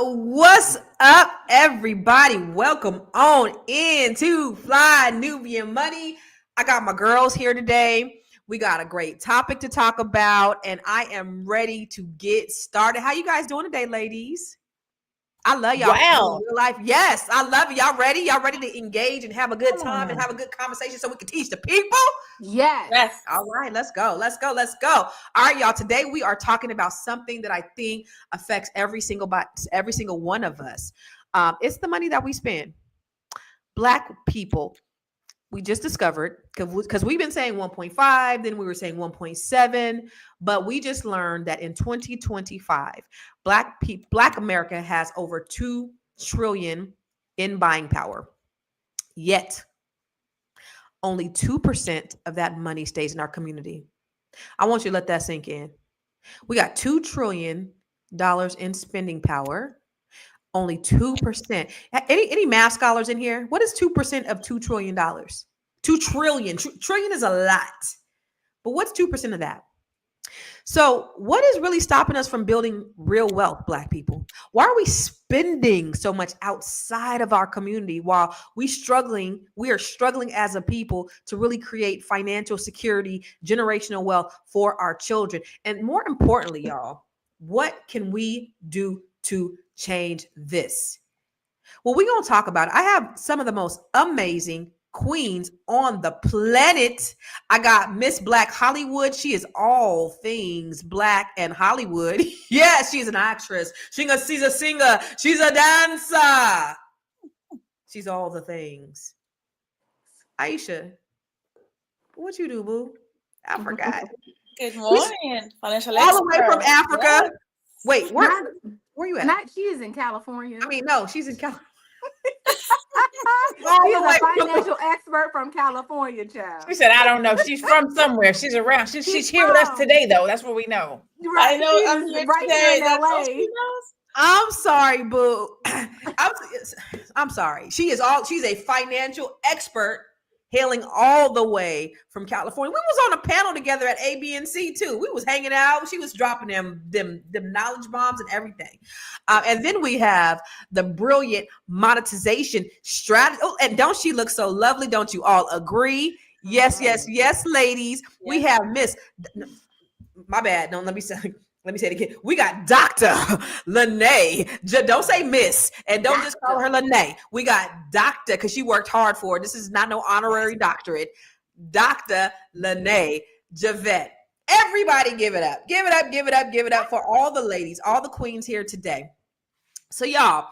What's up, everybody? Welcome on into Fly Nubian Money. I got my girls here today. We got a great topic to talk about, and I am ready to get started. How you guys doing today, ladies? I love y'all. Wow. Real life. Yes, I love it. Y'all ready? Y'all ready to engage and have a good time and have a good conversation so we can teach the people? Yes. All right, let's go. Let's go. Let's go. All right, y'all. Today we are talking about something that I think affects every single one of us. It's the money that we spend. Black people, we just discovered because we've been saying 1.5, then we were saying 1.7, but we just learned that in 2025, Black America has over 2 trillion in buying power. Yet only 2% of that money stays in our community. I want you to let that sink in. We got $2 trillion in spending power. Only 2%. Any math scholars in here? What is 2% of $2 trillion? 2 trillion. Trillion is a lot. But what's 2% of that? So, what is really stopping us from building real wealth, Black people? Why are we spending so much outside of our community while we are struggling as a people to really create financial security, generational wealth for our children? And more importantly, y'all, what can we do to change this? Well, we're going to talk about it. I have some of the most amazing queens on the planet. I got Miss Black Hollywood. She is all things Black and Hollywood. Yes, she's an actress. She's a singer. She's a dancer. She's all the things. Aisha, what you do, boo? I forgot. Good morning, financial All the way from expert. Africa. Yes. Wait, where you at? She is in California. I mean, no, she's in California. She's a financial expert from California, child. She said, I don't know. She's from somewhere. She's around. She's here with us today, though. That's what we know. Right. I know. She's I'm here right today. here in That's all LA. she knows. I'm sorry, boo. I'm sorry. She's a financial expert hailing all the way from California. We was on a panel together at ABC too. We was hanging out. She was dropping them knowledge bombs and everything. And then we have the brilliant monetization strategy. Oh, and don't she look so lovely? Don't you all agree? Yes, ladies. Yes. We have Miss. My bad. No, let me say it again. We got Dr. Lene. Don't say Miss, and don't just call her Lene. We got Doctor because she worked hard for it. This is not no honorary doctorate. Dr. Lene Javette. Everybody give it up. Give it up, give it up, give it up for all the ladies, all the queens here today. So y'all,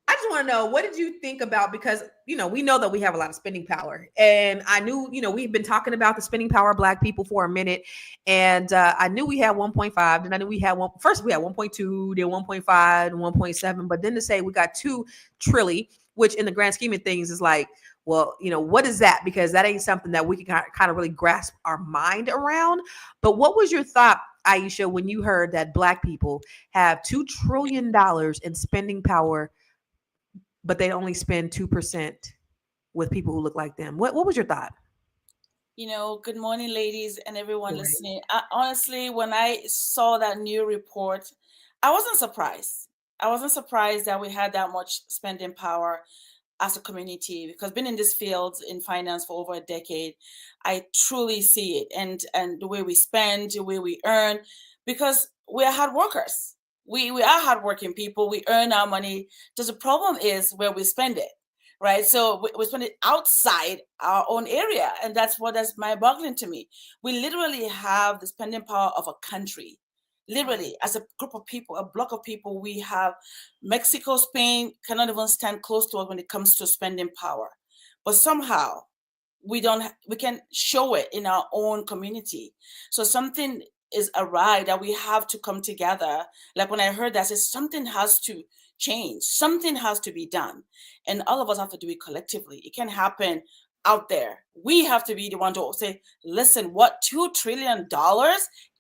I just want to know, what did you think about, because, we know that we have a lot of spending power, and I knew, we've been talking about the spending power of Black people for a minute, and I knew we had 1.5, then I knew we had first we had 1.2, then 1.5, and 1.7, but then to say we got 2 trillion, which in the grand scheme of things is like, well, what is that? Because that ain't something that we can kind of really grasp our mind around. But what was your thought, Aisha, when you heard that Black people have $2 trillion in spending power, but they only spend 2% with people who look like them? What was your thought? Good morning, ladies, and everyone listening. Honestly, when I saw that new report, I wasn't surprised. I wasn't surprised that we had that much spending power as a community, because being in this field in finance for over a decade, I truly see it. And the way we spend, the way we earn, because we're hard workers. We are hardworking people. We earn our money. Just the problem is where we spend it, right? So we spend it outside our own area, and that's mind-boggling to me. We literally have the spending power of a country. Literally, as a group of people, a block of people, we have Mexico, Spain cannot even stand close to us when it comes to spending power. But somehow we can show it in our own community. So something is awry that we have to come together. Like when I heard that, I said something has to change. Something has to be done. And all of us have to do it collectively. It can happen out there. We have to be the one to say, listen, what, $2 trillion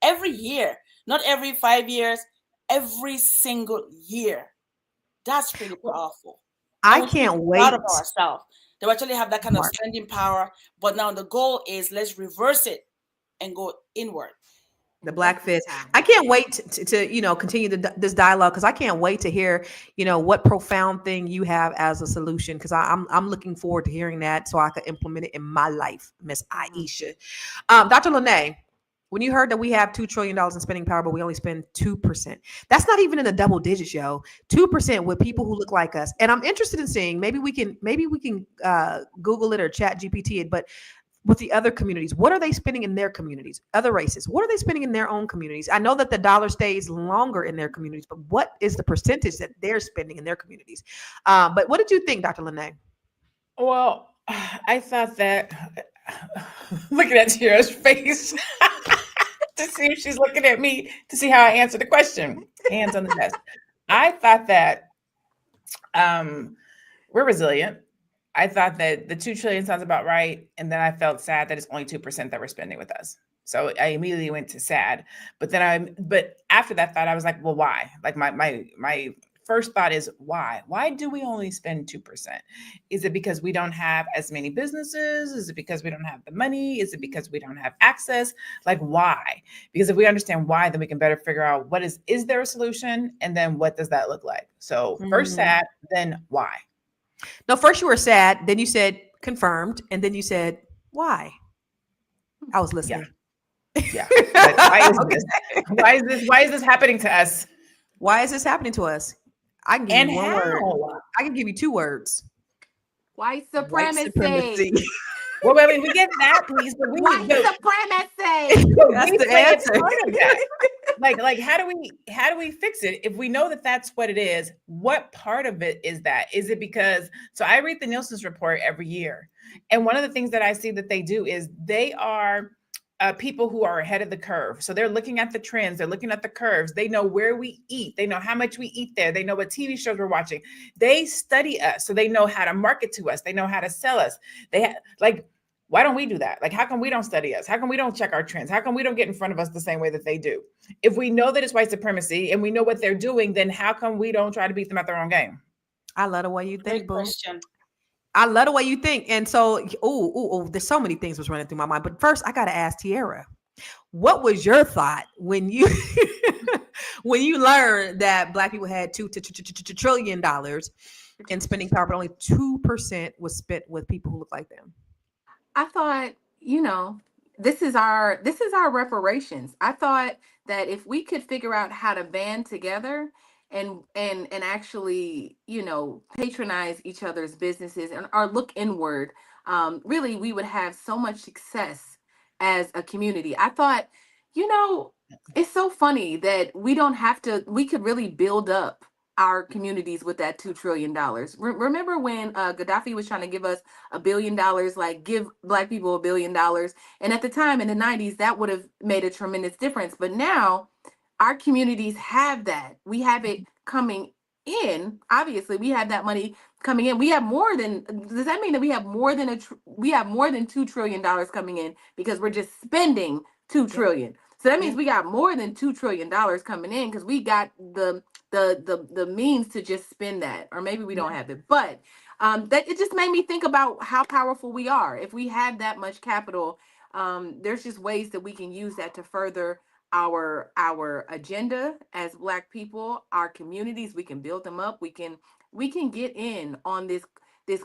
every year? Not every 5 years, every single year. That's pretty powerful. I can't wait. Proud of ourselves. They actually have that kind of spending power, but now the goal is let's reverse it and go inward. The black fist. Time. I can't wait to continue this dialogue because I can't wait to hear what profound thing you have as a solution because I'm looking forward to hearing that so I can implement it in my life, Miss Aisha. Dr. Lene, when you heard that we have $2 trillion in spending power, but we only spend 2%, that's not even in the double digits, yo. 2% with people who look like us. And I'm interested in seeing maybe we can Google it or chat GPT it, but with the other communities, what are they spending in their communities? Other races, what are they spending in their own communities? I know that the dollar stays longer in their communities, but what is the percentage that they're spending in their communities? But what did you think, Dr. Lene? Well, I thought that looking at Tira's face to see if she's looking at me to see how I answer the question. Hands on the desk. I thought that we're resilient. I thought that the 2 trillion sounds about right. And then I felt sad that it's only 2% that we're spending with us. So I immediately went to sad. But after that thought, I was like, well, why? Like my first thought is why? Why do we only spend 2%? Is it because we don't have as many businesses? Is it because we don't have the money? Is it because we don't have access? Like why? Because if we understand why, then we can better figure out is there a solution? And then what does that look like? So first sad, then why? No, first you were sad, then you said confirmed, and then you said why? I was listening. Yeah. Why is this? Why is this happening to us? Why is this happening to us? I can give you one word. I can give you 2 words. White supremacy. White supremacy. Well, wait, we get that, please. But we White supremacy. That's the answer. Like, how do we fix it? If we know that that's what it is, what part of it is that? Is it because, so I read the Nielsen's report every year. And one of the things that I see that they do is they are people who are ahead of the curve. So they're looking at the trends. They're looking at the curves. They know where we eat. They know how much we eat there. They know what TV shows we're watching. They study us. So they know how to market to us. They know how to sell us. Why don't we do that? Like, how come we don't study us? How come we don't check our trends? How come we don't get in front of us the same way that they do? If we know that it's white supremacy and we know what they're doing, then how come we don't try to beat them at their own game? I love the way you think, boo. I love the way you think. And so, there's so many things was running through my mind. But first, I got to ask Tiara, what was your thought when you learned that Black people had $2 trillion in spending power, but only 2% was spent with people who look like them? I thought, this is our reparations. I thought that if we could figure out how to band together and actually, patronize each other's businesses or look inward, really, we would have so much success as a community. I thought, it's so funny that we could really build up our communities with that $2 trillion. Remember when Gaddafi was trying to give us $1 billion, like give Black people $1 billion. And at the time in the 90s, that would have made a tremendous difference. But now our communities have that. We have it coming in. Obviously, we have that money coming in. Does that mean that we have more than $2 trillion coming in because we're just spending $2 trillion? So that means we got more than $2 trillion coming in because we got the means to just spend that, or maybe we don't have it. But that it just made me think about how powerful we are. If we have that much capital, there's just ways that we can use that to further our agenda as Black people, our communities. We can build them up. We can get in on this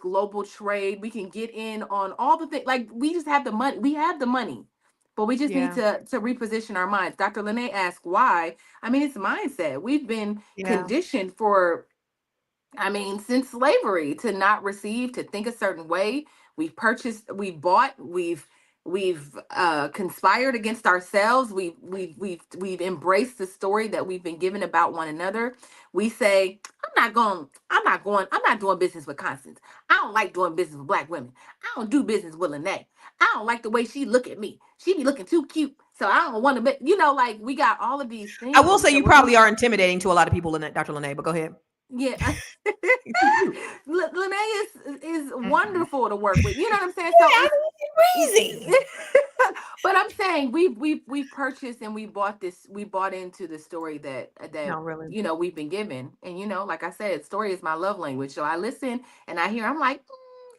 global trade. We can get in on all the things. Like, we just have the money. We have the money. But we just need to reposition our minds. Dr. Lene asked why. I mean, it's mindset. We've been conditioned since slavery to not receive, to think a certain way. We've purchased, we've bought, we've conspired against ourselves. We've embraced the story that we've been given about one another. We say, I'm not doing business with Constance. I don't like doing business with Black women. I don't do business with Lene. I don't like the way she look at me. She be looking too cute. So I don't want to be, like, we got all of these things. I will say you probably are intimidating to a lot of people, Dr. Lene, but go ahead. Yeah. Lene is wonderful to work with. You know what I'm saying? So crazy. But I'm saying we purchased and we bought into the story that No, really. We've been given. And like I said, story is my love language. So I listen and I hear, I'm like,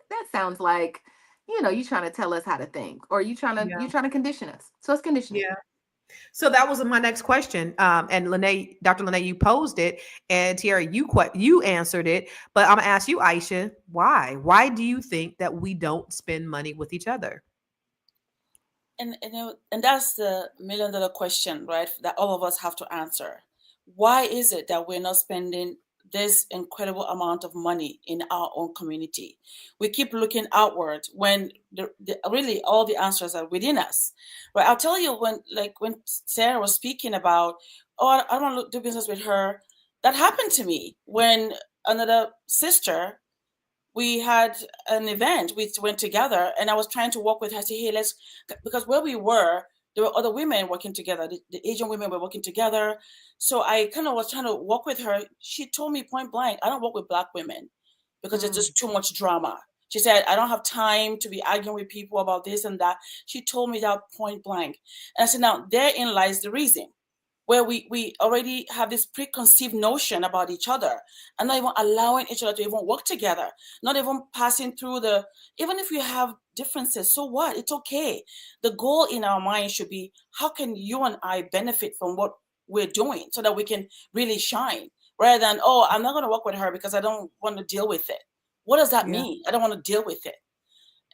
that sounds like, you trying to tell us how to think, or you trying to condition us. So it's conditioning. Yeah. So that was my next question. And Lene, Dr. Lene, you posed it, and Tiara, you answered it. But I'm gonna ask you, Aisha, why? Why do you think that we don't spend money with each other? And that's the $1 million question, right? That all of us have to answer. Why is it that we're not spending this incredible amount of money in our own community? We keep looking outward when really all the answers are within us, right? I'll tell you, when Sarah was speaking about, oh, I don't want to do business with her. That happened to me when another sister, we had an event, we went together, and I was trying to work with her, say, hey, because where we were, there were other women working together. The Asian women were working together. So I kind of was trying to work with her. She told me point blank, I don't work with Black women because it's just too much drama. She said, I don't have time to be arguing with people about this and that. She told me that point blank. And I said, now therein lies the reason, where we already have this preconceived notion about each other and not even allowing each other to even work together, not even passing through even if we have differences, so what? It's okay. The goal in our mind should be, how can you and I benefit from what we're doing so that we can really shine, rather than, oh, I'm not going to work with her because I don't want to deal with it. What does that mean? I don't want to deal with it.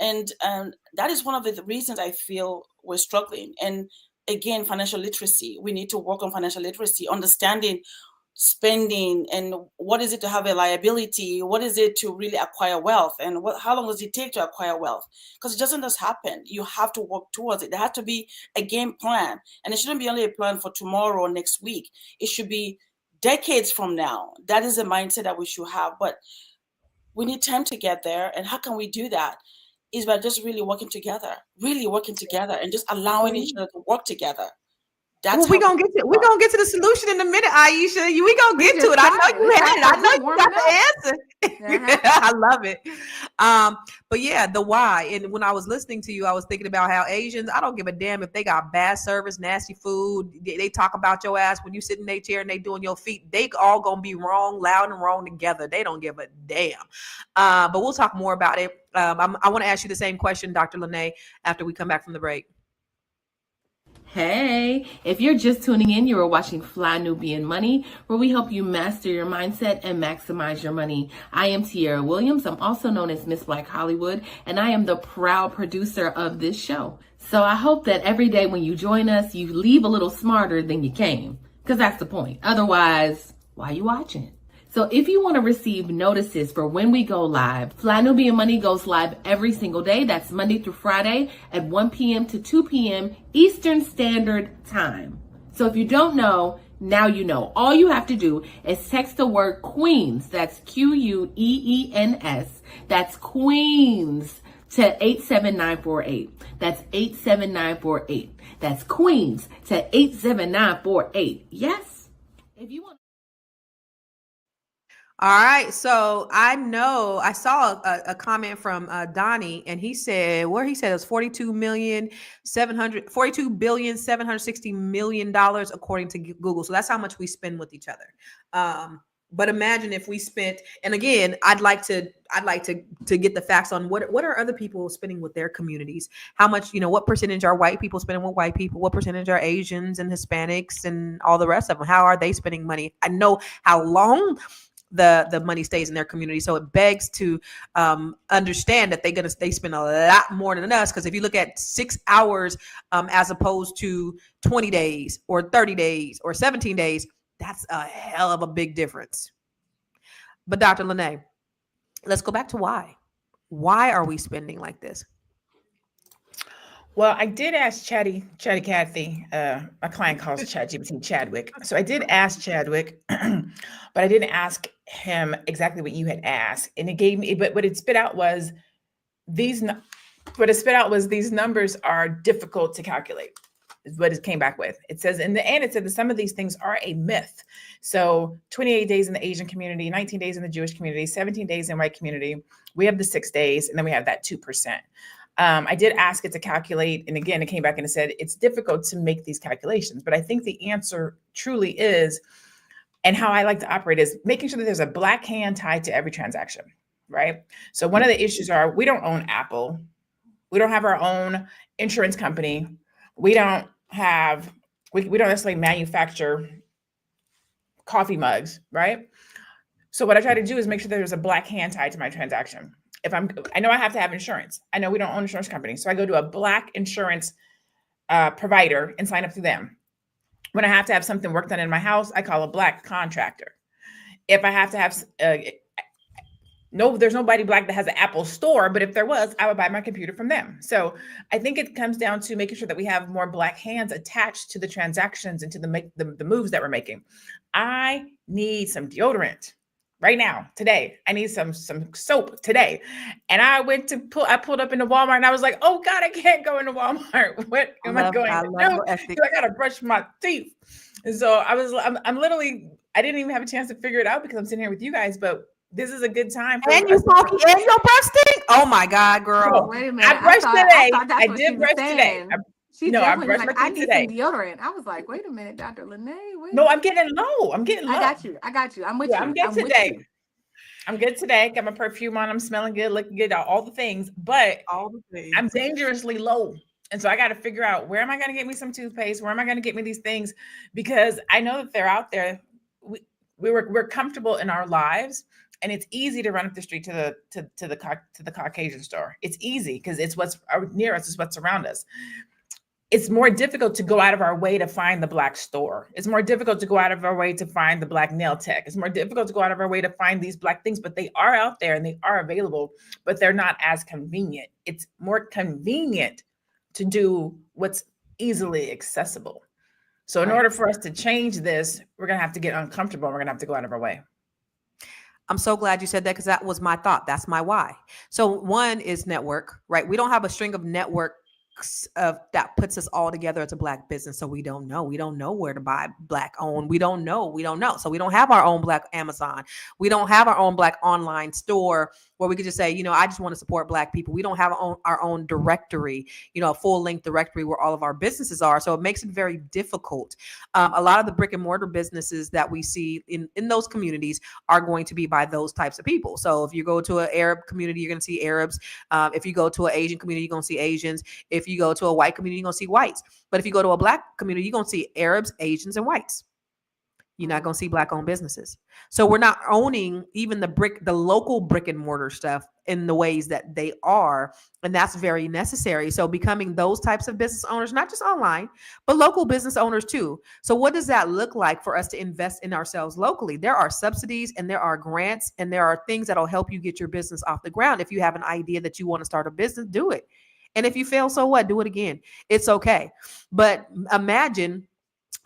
And that is one of the reasons I feel we're struggling. And again, financial literacy. We need to work on financial literacy, understanding spending and what is it to have a liability, what is it to really acquire wealth, and how long does it take to acquire wealth? Because it doesn't just happen. You have to work towards it. There has to be a game plan, and it shouldn't be only a plan for tomorrow or next week. It should be decades from now. That is the mindset that we should have. But we need time to get there. And how can we do that? Is by just really working together, and just allowing each other to work together. That's Well, we're gonna get to the solution in a minute, Aisha. We gonna get to it. I know you had it. I know you got the answer. I love it. But yeah, the why. And when I was listening to you, I was thinking about how Asians, I don't give a damn if they got bad service, nasty food. They talk about your ass when you sit in their chair and they doing your feet. They all gonna be wrong, loud and wrong together. They don't give a damn. But we'll talk more about it. I want to ask you the same question, Dr. Lene, after we come back from the break. Hey, if you're just tuning in, you are watching Fly Nubian Money, where we help you master your mindset and maximize your money. I am Tiara Williams. I'm also known as Miss Black Hollywood, and I am the proud producer of this show. So I hope that every day when you join us, you leave a little smarter than you came, because that's the point. Otherwise, why are you watching? So if you want to receive notices for when we go live, Fly Nubian Money goes live every single day. That's Monday through Friday at 1 p.m. to 2 p.m. Eastern Standard Time. So if you don't know, now you know. All you have to do is text the word Queens. That's Queens. That's Queens to 87948. That's 87948. That's Queens to 87948. Yes? If you want. All right. So I saw a comment from Donnie, and he said, it was $42 billion, $760 million according to Google. So that's how much we spend with each other. But imagine if we spent, and again, I'd like to get the facts on what are other people spending with their communities? How much, what percentage are white people spending with white people? What percentage are Asians and Hispanics and all the rest of them? How are they spending money? I know how long the money stays in their community. So it begs to understand that they spend a lot more than us. Because if you look at 6 hours as opposed to 20 days or 30 days or 17 days, that's a hell of a big difference. But Dr. Lene, let's go back to why. Why are we spending like this? Well, I did ask Chatty Cathy. My client calls ChatGPT Chadwick. So I did ask Chadwick, but I didn't ask him exactly what you had asked. And it gave me, but what it spit out was these numbers are difficult to calculate, is what it came back with. It says in the end, it said that some of these things are a myth. So 28 days in the Asian community, 19 days in the Jewish community, 17 days in white community. We have the 6 days, and then we have that 2%. I did ask it to calculate. And again, it came back and it said, it's difficult to make these calculations, but I think the answer truly is, and how I like to operate is making sure that there's a black hand tied to every transaction, right? So one of the issues are we don't own Apple. We don't have our own insurance company. We don't have we don't necessarily manufacture coffee mugs, right? So what I try to do is make sure that there's a Black hand tied to my transaction. I know I have to have insurance. I know we don't own insurance companies. So I go to a Black insurance provider and sign up through them. When I have to have something work done in my house, I call a Black contractor. If I have to have, there's nobody Black that has an Apple store, but if there was, I would buy my computer from them. So I think it comes down to making sure that we have more Black hands attached to the transactions and to the moves that we're making. I need some deodorant right now, today. I need some soap today. And I pulled up into Walmart and I was like, oh God, I can't go into Walmart. What am I going to do? I got to brush my teeth. And so I'm literally, I didn't even have a chance to figure it out because I'm sitting here with you guys, but this is a good time. And you talking and your breath stink? Oh my God, girl. Wait a minute. I brushed today. I did brush today. I brushed my teeth today. I need some deodorant. I was like, wait a minute, Dr. Lene. No, I'm getting low. I got you. I'm with you. I'm good today. I'm good today. Got my perfume on. I'm smelling good, looking good, all the things, but I'm dangerously low. And so I got to figure out, where am I going to get me some toothpaste? Where am I going to get me these things? Because I know that they're out there. We're comfortable in our lives, and it's easy to run up the street to the Caucasian store. It's easy because it's what's near us, it's what's around us. It's more difficult to go out of our way to find the Black store. It's more difficult to go out of our way to find the Black nail tech. It's more difficult to go out of our way to find these Black things, but they are out there and they are available, but they're not as convenient. It's more convenient to do what's easily accessible. So in order for us to change this, we're going to have to get uncomfortable. We're going to have to go out of our way. I'm so glad you said that, because that was my thought. That's my why. So one is network, right? We don't have a string of networks that puts us all together as a Black business. So we don't know where to buy Black owned. We don't know. So we don't have our own Black Amazon. We don't have our own Black online store where we could just say, I just want to support Black people. We don't have our own directory, a full length directory where all of our businesses are. So it makes it very difficult. A lot of the brick and mortar businesses that we see in those communities are going to be by those types of people. So if you go to an Arab community, you're going to see Arabs. If you go to an Asian community, you're going to see Asians. If you go to a white community, you're going to see whites. But if you go to a Black community, you're going to see Arabs, Asians, and whites. You're not going to see Black owned businesses. So we're not owning even the local brick and mortar stuff in the ways that they are. And that's very necessary. So becoming those types of business owners, not just online, but local business owners too. So what does that look like for us to invest in ourselves locally? There are subsidies and there are grants and there are things that'll help you get your business off the ground. If you have an idea that you want to start a business, do it. And if you fail, so what? Do it again. It's okay. But imagine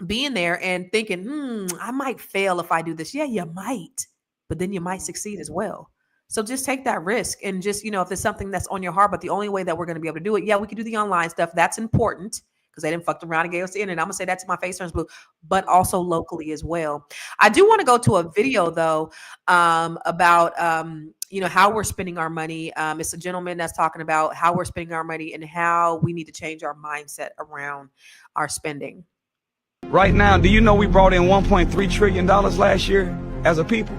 being there and thinking, I might fail if I do this. Yeah, you might, but then you might succeed as well. So just take that risk and just, if there's something that's on your heart, but the only way that we're going to be able to do it, we can do the online stuff. That's important because they didn't fuck around and gave us the internet. I'm going to say that to my face turns blue, but also locally as well. I do want to go to a video though, about, how we're spending our money. It's a gentleman that's talking about how we're spending our money and how we need to change our mindset around our spending. Right now, do you know we brought in $1.3 trillion last year as a people?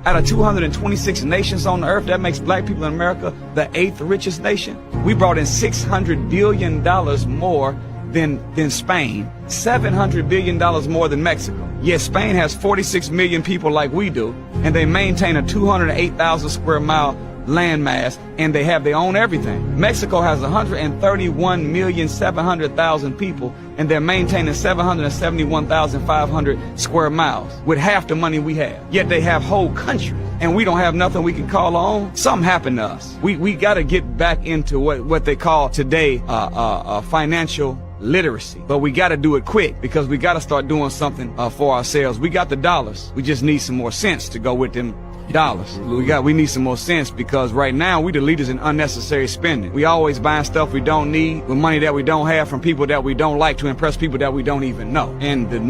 Out of 226 nations on the earth, that makes Black people in America the 8th richest nation. We brought in $600 billion more than Spain, $700 billion more than Mexico. Yes, Spain has 46 million people like we do, and they maintain a 208,000 square mile landmass, and they own everything. Mexico has 131,700,000 people, and they're maintaining 771,500 square miles with half the money we have. Yet they have whole countries, and we don't have nothing we can call our own. Something happened to us. We got to get back into what they call today financial literacy. But we got to do it quick because we got to start doing something for ourselves. We got the dollars. We just need some more sense to go with them dollars. We need some more sense because right now we the leaders in unnecessary spending. We always buying stuff we don't need with money that we don't have from people that we don't like to impress people that we don't even know. And the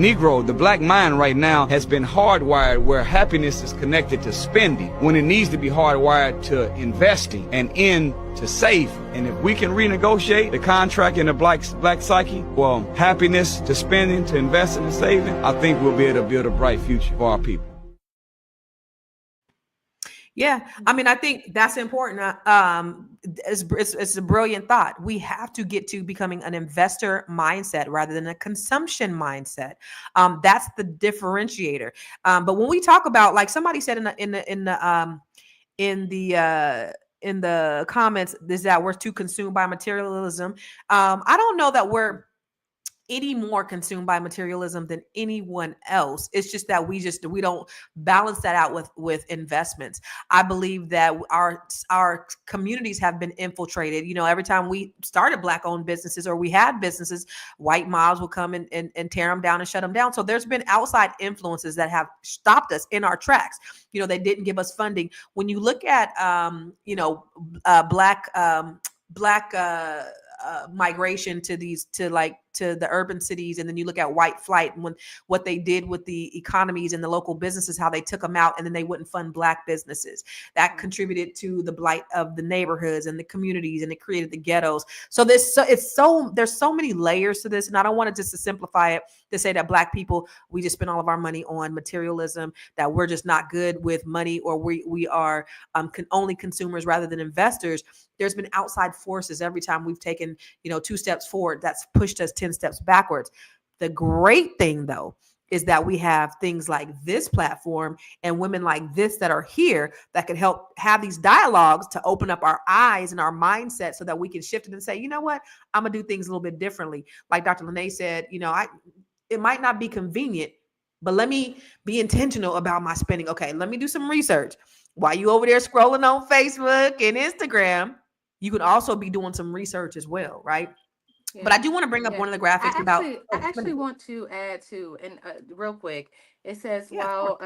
Black mind right now has been hardwired where happiness is connected to spending when it needs to be hardwired to investing and to saving. And if we can renegotiate the contract in the black psyche, well, happiness to spending, to investing and saving, I think we'll be able to build a bright future for our people. Yeah, I mean, I think that's important. It's a brilliant thought. We have to get to becoming an investor mindset rather than a consumption mindset. That's the differentiator. But when we talk about, like somebody said in the comments, is that we're too consumed by materialism. I don't know that we're any more consumed by materialism than anyone else. It's just that we don't balance that out with investments. I believe that our communities have been infiltrated. You know, every time we started Black owned businesses or we had businesses, white mobs will come and tear them down and shut them down. So there's been outside influences that have stopped us in our tracks. You know, they didn't give us funding. When you look at black migration to the urban cities, and then you look at white flight and what they did with the economies and the local businesses, how they took them out, and then they wouldn't fund Black businesses. That contributed to the blight of the neighborhoods and the communities, and it created the ghettos. So there's so many layers to this, and I don't want to just to simplify it to say that Black people, we just spend all of our money on materialism, that we're just not good with money, or we are only consumers rather than investors. There's been outside forces every time we've taken 2 steps forward that's pushed us 10 steps backwards. The great thing, though, is that we have things like this platform and women like this that are here that can help have these dialogues to open up our eyes and our mindset so that we can shift it and say, you know what, I'm gonna do things a little bit differently. Like Dr. Lene said, it might not be convenient, but let me be intentional about my spending. Okay, let me do some research. While you over there scrolling on Facebook and Instagram, you could also be doing some research as well, right? Yeah. But I do want to bring up one of the graphics I actually want to add to, and real quick, it says, while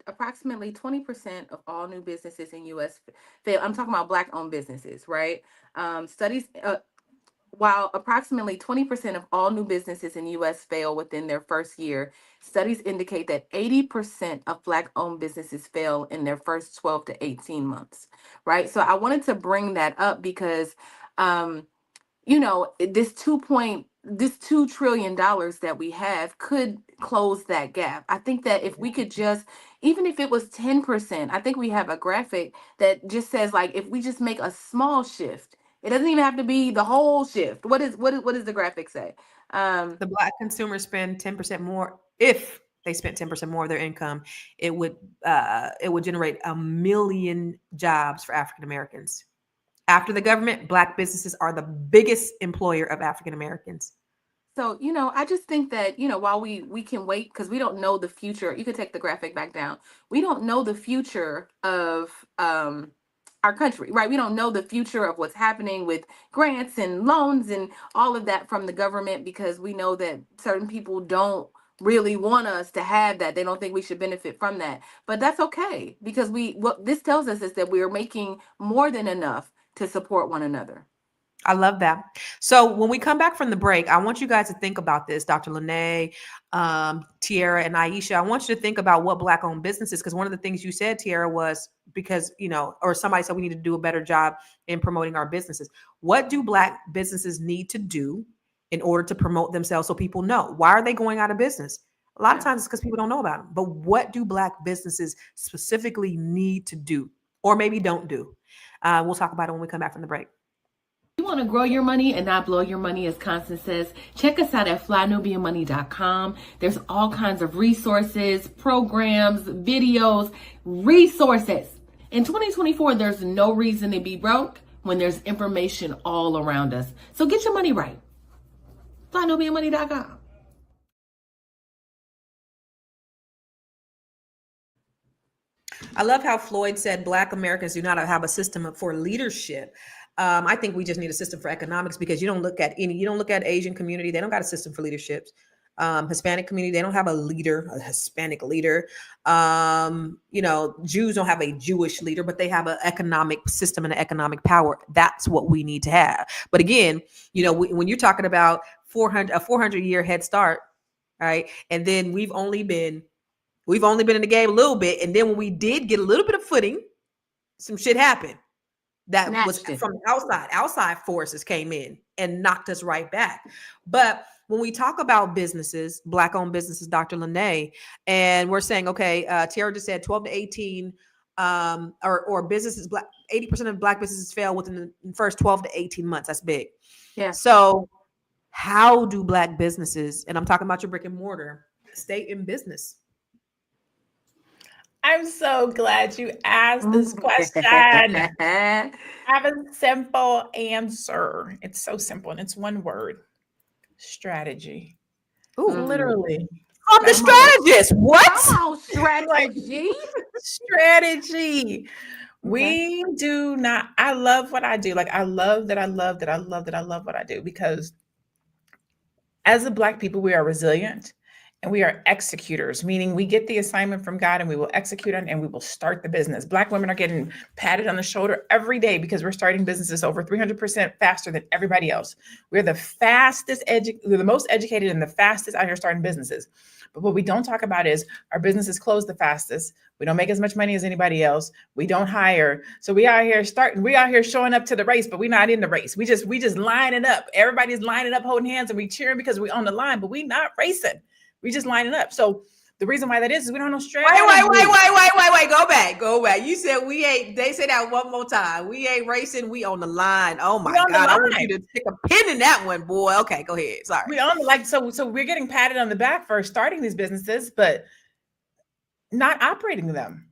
approximately 20% of all new businesses in U.S. fail, I'm talking about Black-owned businesses, right? While approximately 20% of all new businesses in the U.S. fail within their first year, studies indicate that 80% of Black-owned businesses fail in their first 12 to 18 months, right? So I wanted to bring that up because this $2 trillion that we have could close that gap. I think that if we could just, even if it was 10%, I think we have a graphic that just says, like, if we just make a small shift, it doesn't even have to be the whole shift. What does the graphic say? The Black consumers spend 10% more. If they spent 10% more of their income, it would generate 1 million jobs for African Americans. After the government, Black businesses are the biggest employer of African Americans. So, I just think that, while we can wait, because we don't know the future. You could take the graphic back down. We don't know the future of our country, right? We don't know the future of what's happening with grants and loans and all of that from the government, because we know that certain people don't really want us to have that. They don't think we should benefit from that. But that's okay, because what this tells us is that we are making more than enough to support one another. I love that. So when we come back from the break, I want you guys to think about this, Dr. Lene, Tiara, and Aisha. I want you to think about what Black-owned businesses, because one of the things you said, Tiara, was because, or somebody said we need to do a better job in promoting our businesses. What do Black businesses need to do in order to promote themselves so people know? Why are they going out of business? A lot of times it's because people don't know about them. But what do Black businesses specifically need to do, or maybe don't do? We'll talk about it when we come back from the break. You want to grow your money and not blow your money, as Constance says, check us out at flynubianmoney.com. There's all kinds of resources, programs, videos, resources. In 2024, there's no reason to be broke when there's information all around us. So get your money right. flynubianmoney.com. I love how Floyd said Black Americans do not have a system for leadership. I think we just need a system for economics, because you don't look at Asian community, they don't got a system for leaderships. Hispanic community, they don't have a Hispanic leader. Jews don't have a Jewish leader, but they have an economic system and an economic power. That's what we need to have. But again, when you're talking about a 400-year head start, right? And then we've only been in the game a little bit. And then when we did get a little bit of footing, some shit happened. That was from the outside forces came in and knocked us right back. But when we talk about businesses, Black-owned businesses, Dr. Lene, and we're saying, okay, Tiara just said 12 to 18 or businesses, 80% of Black businesses fail within the first 12 to 18 months. That's big. Yeah. So how do Black businesses, and I'm talking about your brick and mortar, stay in business? I'm so glad you asked this question. I have a simple answer. It's so simple, and it's one word: strategy. Ooh, Literally. I'm the strategist. What? Come on, strategy. Strategy. We do not. I love what I do. Like, I love that. I love that. I love that. I love what I do, because as a Black people, we are resilient and we are executors, meaning we get the assignment from God and we will execute on, and we will start the business. Black women are getting patted on the shoulder every day because we're starting businesses over 300% faster than everybody else. We're the we're the most educated and the fastest out here starting businesses. But what we don't talk about is our businesses close the fastest. We don't make as much money as anybody else. We don't hire. So we out here showing up to the race, but we're not in the race. We just lining up. Everybody's lining up, holding hands, and we cheering because we on the line, but we not racing. We just lining up. So the reason why that is we don't know strategy. Wait. Go back. You said we ain't, they say that one more time. We ain't racing. We on the line. Oh my God. I want you to take a pin in that one, boy. Okay, go ahead. Sorry. We on so we're getting patted on the back for starting these businesses, but not operating them,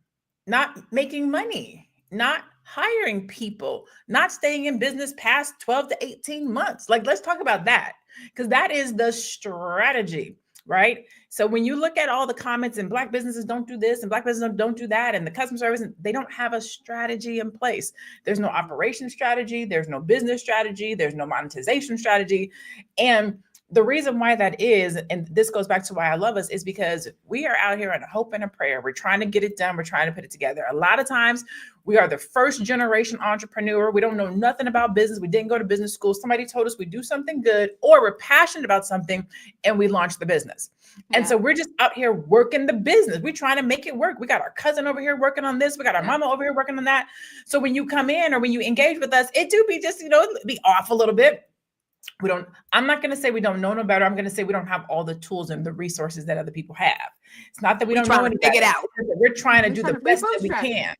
not making money, not hiring people, not staying in business past 12 to 18 months. Like, let's talk about that, because that is the strategy, right? So when you look at all the comments, and Black businesses don't do this and Black businesses don't do that, and the customer service, they don't have a strategy in place. There's no operation strategy. There's no business strategy. There's no monetization strategy. And the reason why that is, and this goes back to why I love us, is because we are out here in a hope and a prayer. We're trying to get it done. We're trying to put it together. A lot of times we are the first generation entrepreneur. We don't know nothing about business. We didn't go to business school. Somebody told us we do something good, or we're passionate about something and we launch the business. And so we're just out here working the business. We're trying to make it work. We got our cousin over here working on this. We got our mama over here working on that. So when you come in or when you engage with us, it do be just, it be off a little bit. I'm not going to say we don't know no better. I'm going to say we don't have all the tools and the resources that other people have. It's not that we don't know anything. Figure it out. We're trying to do the best that we can.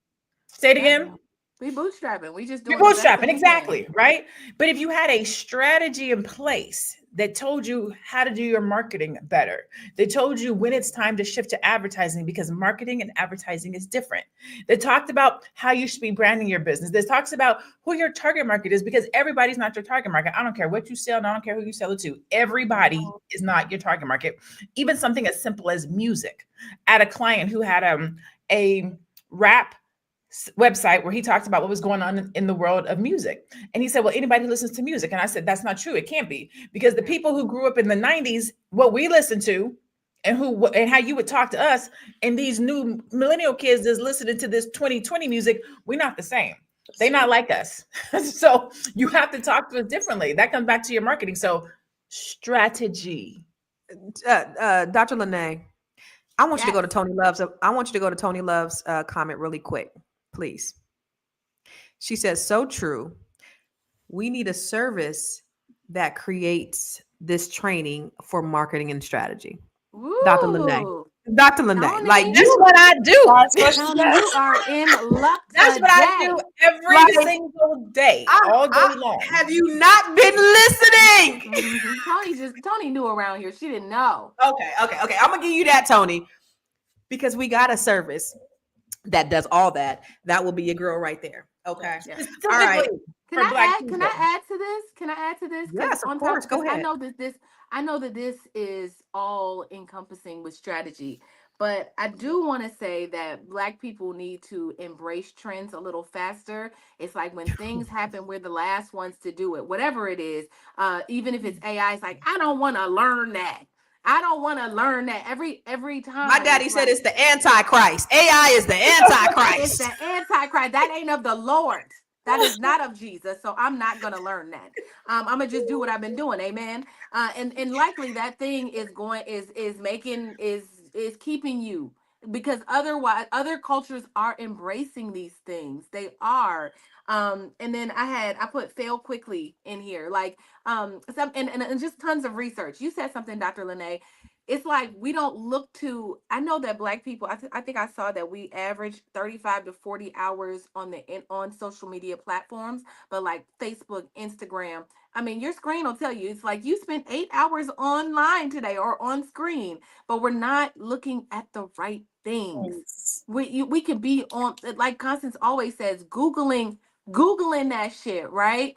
Say it again. We bootstrapping. We bootstrapping, exactly, right? But if you had a strategy in place that told you how to do your marketing better, that told you when it's time to shift to advertising, because marketing and advertising is different, that talked about how you should be branding your business, that talks about who your target market is, because everybody's not your target market. I don't care what you sell, and I don't care who you sell it to. Everybody is not your target market. Even something as simple as music. I had a client who had a rap website where he talked about what was going on in the world of music. And he said, well, anybody who listens to music. And I said, that's not true. It can't be, because the people who grew up in the 90s, what we listened to and how you would talk to us, and these new millennial kids that's listening to this 2020 music, we're not the same. They're not like us. So you have to talk to us differently. That comes back to your marketing. So strategy. Dr. Lene, I want you to go to Tony Love's. I want you to go to Tony Love's comment really quick, please. She says, so true. We need a service that creates this training for marketing and strategy. Ooh. Dr. Lene. Dr. Lene, Tony, like that's what I do. Tony, you are in luck. That's what I do every single day, all day long. Have you not been listening? Tony knew around here. She didn't know. Okay. I'm gonna give you that, Tony, because we got a service that does all that. That will be your girl right there. Okay. Yeah. All right. Can I add to this? Yes, of course. Go ahead. I know that this is all encompassing with strategy, but I do want to say that Black people need to embrace trends a little faster. It's like when things happen, we're the last ones to do it, whatever it is. Even if it's AI, it's like, I don't want to learn that. I don't want to learn that every time. My daddy said it's the Antichrist. AI is the Antichrist. It's the Antichrist. That ain't of the Lord. That is not of Jesus. So I'm not going to learn that. I'm going to just do what I've been doing. Amen. And likely that thing is keeping you, because otherwise other cultures are embracing these things. They are. And then I put fail quickly in here, like and just tons of research. You said something, Dr. Lene. it's like we don't look to. I know that Black people. I think I saw that we average 35 to 40 hours on social media platforms, but like Facebook, Instagram. I mean, your screen will tell you. It's like you spent 8 hours online today or on screen, but we're not looking at the right things. Yes. We can be on, like Constance always says, googling that shit, right?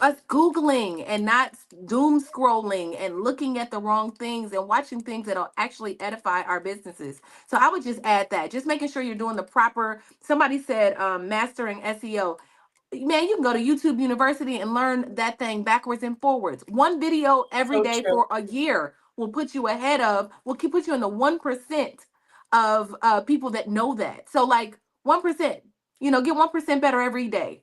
Us googling and not doom scrolling and looking at the wrong things and watching things that'll actually edify our businesses. So I would just add that, just making sure you're doing the proper. Somebody said mastering SEO. Man, you can go to YouTube University and learn that thing backwards and forwards. One video every So day true. for a year will put you ahead of, will keep put you in the 1% of people that know that. So like 1%, get 1% better every day.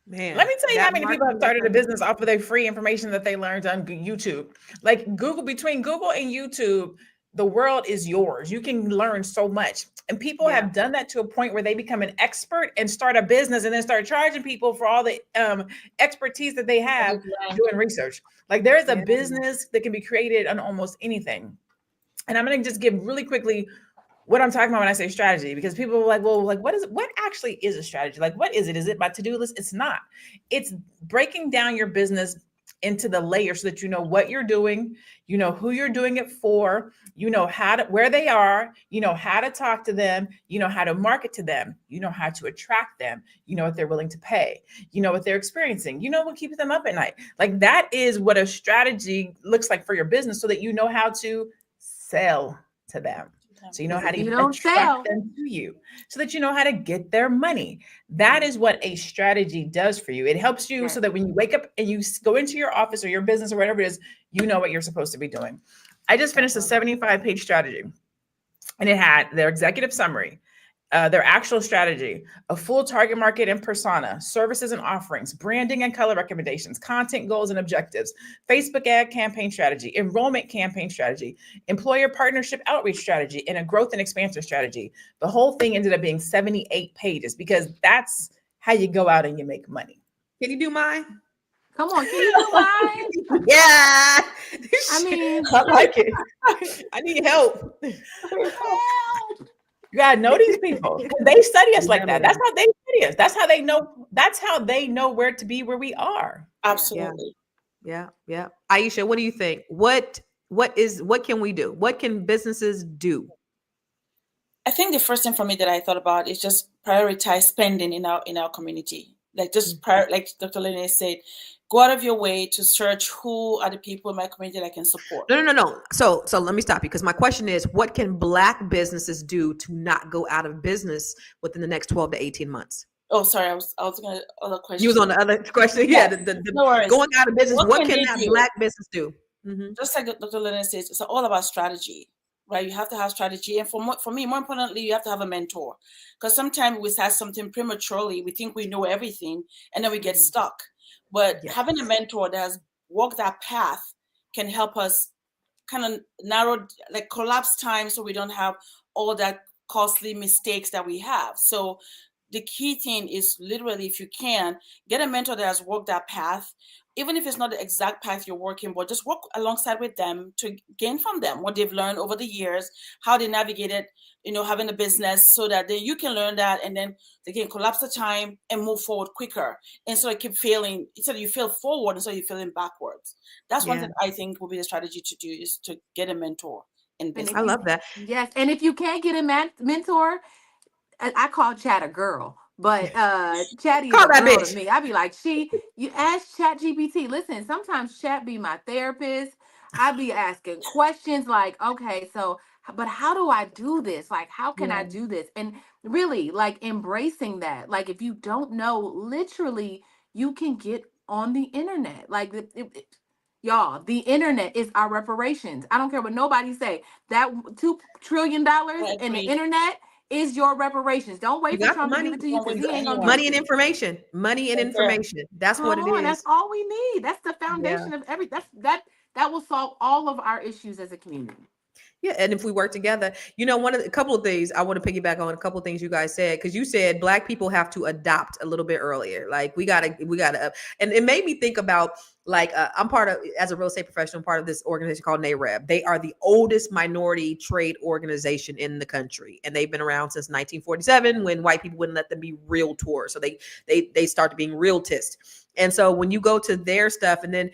Man, Let me tell you how that many people have marketing started a lesson. business off of their free information that they learned on YouTube. Like between Google and YouTube, the world is yours. You can learn so much. And people Yeah. have done that to a point where they become an expert and start a business and then start charging people for all the expertise that they have doing research. Like there is a Yeah. business that can be created on almost anything. And I'm going to just give really quickly what I'm talking about when I say strategy, because people are like, well, like, what actually is a strategy? Like, what is it? Is it my to-do list? It's not. It's breaking down your business into the layers so that you know what you're doing, you know who you're doing it for, you know where they are, you know how to talk to them, you know how to market to them, you know how to attract them, you know what they're willing to pay, you know what they're experiencing, you know what keeps them up at night. Like that is what a strategy looks like for your business, so that you know how to sell to them. So you know how If you to don't sell, attract them to you, so that you know how to get their money. That is what a strategy does for you. It helps you so that when you wake up and you go into your office or your business or whatever it is, you know what you're supposed to be doing. I just finished a 75-page strategy, and it had their executive summary, their actual strategy, a full target market and persona, services and offerings, branding and color recommendations, content goals and objectives, Facebook ad campaign strategy, enrollment campaign strategy, employer partnership outreach strategy, and a growth and expansion strategy. The whole thing ended up being 78 pages, because that's how you go out and you make money. Can you do mine? come on, can you do mine? Yeah. I mean, I like it. I need help. You gotta know these people. They study us like that. That's how they study us. That's how they know. That's how they know where to be, where we are. Absolutely. Yeah. Aisha, what do you think? What can we do? What can businesses do? I think the first thing for me that I thought about is just prioritize spending in our community. Like just like Dr. Lene said, go out of your way to search who are the people in my community that I can support. No. So let me stop you, because my question is, what can Black businesses do to not go out of business within the next 12 to 18 months? Oh, sorry, I was gonna other question. You was on the other question. Yes. Yeah, the No worries. going out of business. What can they that do? Black business do? Mhm. Just like Dr. Lennon says, it's all about strategy, right? You have to have strategy. And for me, more importantly, you have to have a mentor. Because sometimes we start something prematurely. We think we know everything, and then we get stuck. But having a mentor that has walked that path can help us kind of narrow, like collapse time, so we don't have all that costly mistakes that we have. So the key thing is literally, if you can, get a mentor that has walked that path, even if it's not the exact path you're working, but just work alongside with them to gain from them what they've learned over the years, how they navigated, having a business, so that then you can learn that, and then they can collapse the time and move forward quicker, instead of keep failing, instead of you fail forward, instead of you failing backwards. That's one thing I think will be the strategy to do, is to get a mentor in business. I love that. Yes, and if you can't get a mentor, I call Chat a girl, but Chatty is Call a that girl bitch. to me. I be like, you ask Chat GPT. Listen, sometimes Chat be my therapist. I be asking questions like, okay, so, but how do I do this? Like, how can I do this? And really, like, embracing that. Like, if you don't know, literally, you can get on the internet. Like, y'all, the internet is our reparations. I don't care what nobody say. That $2 trillion in the internet is your reparations. Don't wait You for got the Trump to give money. it to you, because he ain't gonna Money give and it to you. information. Money and information. That's what it Come on, that's is. all we need. That's the foundation of that will solve all of our issues as a community. Yeah, and if we work together, a couple of things I want to piggyback on a couple of things you guys said, because you said Black people have to adopt a little bit earlier. Like we gotta, and it made me think about like I'm part of, as a real estate professional, part of this organization called NAREB. They are the oldest minority trade organization in the country, and they've been around since 1947 when white people wouldn't let them be realtors, so they started being realtists. And so when you go to their stuff, and then